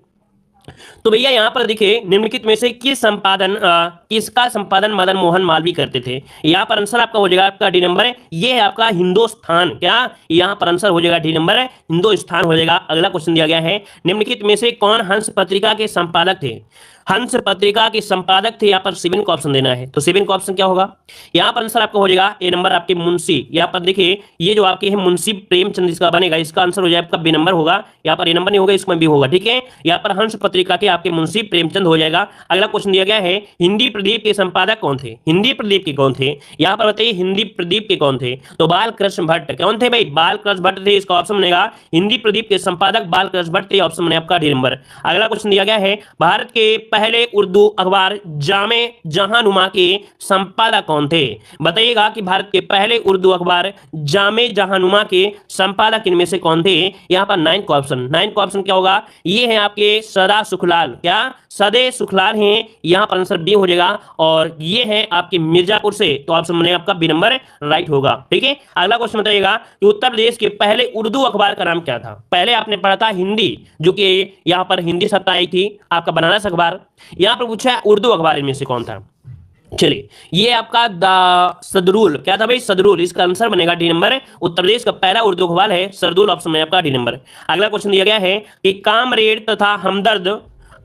तो भैया यहाँ पर देखिए निम्नलिखित में से किसका संपादन मदन मोहन मालवीय करते थे। यहाँ पर आंसर आपका हो जाएगा आपका डी नंबर है, ये है आपका हिंदुस्तान। क्या, यहाँ पर आंसर हो जाएगा डी नंबर है हिंदुस्तान हो जाएगा। अगला क्वेश्चन दिया गया है निम्नलिखित में से कौन हंस पत्रिका के संपादक थे। हंस पत्रिका के संपादक थे, यहाँ पर 7 का ऑप्शन देना है, तो 7 का ऑप्शन क्या होगा, यहाँ पर आंसर आपका हो जाएगा ए नंबर आपके मुंशी। यहाँ पर देखिए ये जो आपके है मुंशी प्रेमचंद इसका बनेगा, इसका आंसर हो जाएगा आपका बी नंबर होगा। यहाँ पर ए नंबर नहीं होगा, इसमें भी होगा। ठीक है, यहाँ पर हंस पत्रिका के आपके मुंशी प्रेमचंद हो जाएगा। अगला क्वेश्चन दिया गया है हिंदी प्रदीप के संपादक कौन थे। हिंदी प्रदीप के कौन थे, यहाँ पर बताइए हिंदी प्रदीप के कौन थे, तो बाल कृष्ण भट्ट। कौन थे भाई, बाल कृष्ण भट्ट थे, इसका ऑप्शन बनेगा हिंदी प्रदीप के संपादक बाल कृष्ण भट्ट थे, ऑप्शन बने आपका डी नंबर। अगला क्वेश्चन दिया गया है भारत के पहले उर्दू अखबार जामे जहानुमा के संपादक कौन थे। बताइएगा कि भारत के पहले उर्दू अखबार जामे जहानुमा के संपादक इनमें से कौन थे। यहाँ पर 9 का ऑप्शन क्या होगा, ये है आपके सदा सुखलाल। क्या, सदे सुखलाल हैं, यहाँ पर आंसर बी हो जाएगा। और ये है आपके मिर्जापुर से, तो ऑप्शन बनेगा आपका बी नंबर राइट होगा। ठीक है, अगला क्वेश्चन बताइएगा कि उत्तर प्रदेश के पहले उर्दू अखबार का नाम क्या था। पहले आपने पढ़ा था हिंदी, जो कि यहाँ पर हिंदी सत्ता आई थी आपका बनारस अखबार, यहाँ पर पूछा उर्दू अखबार इनमें से कौन था। चलिए ये आपका सदरुल। क्या था भाई, सदरुल, इसका आंसर बनेगा डी नंबर। उत्तर प्रदेश का पहला उर्दू अखबार है सरदुल, ऑप्शन में आपका डी नंबर। अगला क्वेश्चन दिया गया है कि कामरेड तथा हमदर्द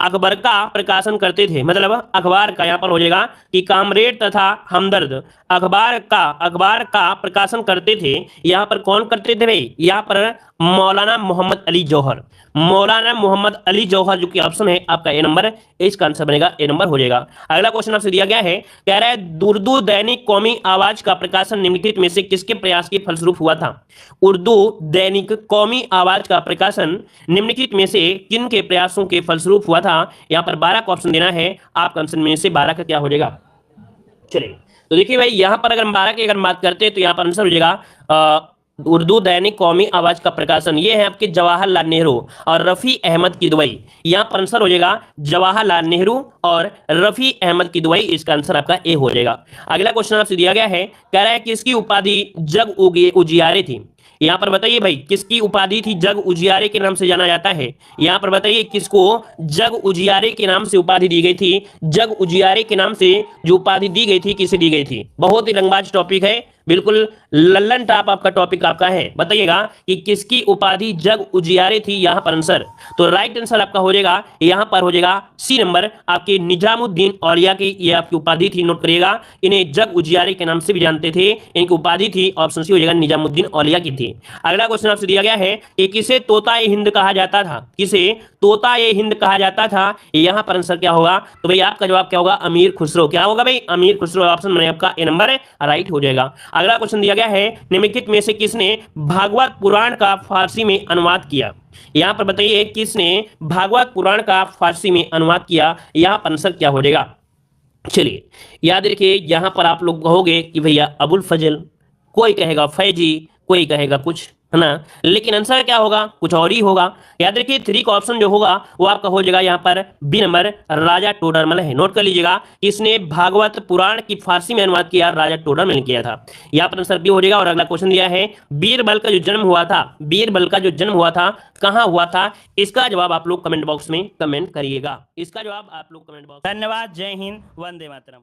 अकबर का प्रकाशन करते थे। मतलब अखबार का यहाँ पर हो जाएगा कि कामरेड तथा हमदर्द अखबार का प्रकाशन करते थे। यहाँ पर कौन करते थे भाई, यहाँ पर मौलाना मोहम्मद अली जौहर। मौलाना मोहम्मद अली जौहर जो कि ऑप्शन है आपका ए नंबर, इसका आंसर बनेगा ए नंबर हो जाएगा। अगला क्वेश्चन आपसे दिया गया है, कह रहा है उर्दू दैनिक कौमी आवाज का प्रकाशन निम्नलिखित में से किसके प्रयास के फलस्वरूप हुआ था। उर्दू दैनिक कौमी आवाज का प्रकाशन निम्नलिखित में से किन के प्रयासों के फलस्वरूप हुआ था। यहाँ पर 12 का ऑप्शन देना है, आपका आंसर में से 12 का क्या हो जाएगा। चलिए तो देखिए भाई यहाँ पर अगर 12 की अगर बात करते हैं तो यहाँ पर आंसर हो जाएगा उर्दू दैनिक कौमी आवाज का प्रकाशन, ये है आपके जवाहरलाल नेहरू और रफी अहमद की दुबई। यहाँ पर आंसर हो जाएगा जवाहरलाल नेहरू और रफी अहमद की दुबई, इसका आंसर आपका ए हो जाएगा। अगला क्वेश्चन आपसे दिया गया है, कह रहा है कि इसकी उपाधि जग उजियारे थी। यहाँ पर बताइए भाई किसकी उपाधि थी जग उजियारे के नाम से जाना जाता है। यहाँ पर बताइए किसको जग उजियारे के नाम से उपाधि दी गई थी। जग उजियारे के नाम से जो उपाधि दी गई थी किसे दी गई थी। बहुत ही रंगबाज टॉपिक है, बिल्कुल लल्लन टॉप आपका टॉपिक आपका है। बताइएगा कि किसकी उपाधि जग उजियारे थी यहां पर आंसर। तो राइट आंसर आपका हो जाएगा यहां पर हो जाएगा सी नंबर आपके निजामुद्दीन औलिया की ये आपकी उपाधि थी। नोट करिएगा इन्हें जग उजियारे के नाम से भी जानते थे, इनकी उपाधि थी ऑप्शन सी हो जाएगा निजामुद्दीन औलिया की थी। अगला क्वेश्चन आपसे दिया गया है कि किसे तोता ए हिंद कहा जाता था। किसे तोता ए हिंद कहा जाता था। यहां पर आंसर क्या होगा, तो भाई आपका जवाब क्या होगा अमीर खुसरो। क्या होगा भाई अमीर खुसरो, ऑप्शन में आपका ए नंबर राइट हो जाएगा। अगला क्वेश्चन दिया गया है निम्नलिखित में से किसने भागवत पुराण का फारसी में अनुवाद किया। यहां पर बताइए किसने भागवत पुराण का फारसी में अनुवाद किया। यहां पर आंसर क्या हो जाएगा। चलिए याद रखिए यहां पर आप लोग कहोगे कि भैया अबुल फजल, कोई कहेगा फैजी, कोई कहेगा कुछ, है ना, लेकिन आंसर क्या होगा कुछ और ही होगा। याद रखिए थ्री का ऑप्शन जो होगा वो आपका हो जाएगा यहाँ पर बी नंबर राजा टोडरमल है। नोट कर लीजिएगा इसने भागवत पुराण की फारसी में अनुवाद किया राजा टोडरमल ने किया था। यहाँ पर आंसर बी हो जाएगा। और अगला क्वेश्चन दिया है बीरबल का जो जन्म हुआ था, बीरबल का जो जन्म हुआ था कहाँ हुआ था। इसका जवाब आप लोग कमेंट बॉक्स में कमेंट करिएगा। इसका जवाब आप लोग कमेंट बॉक्स। धन्यवाद, जय हिंद, वंदे मातरम।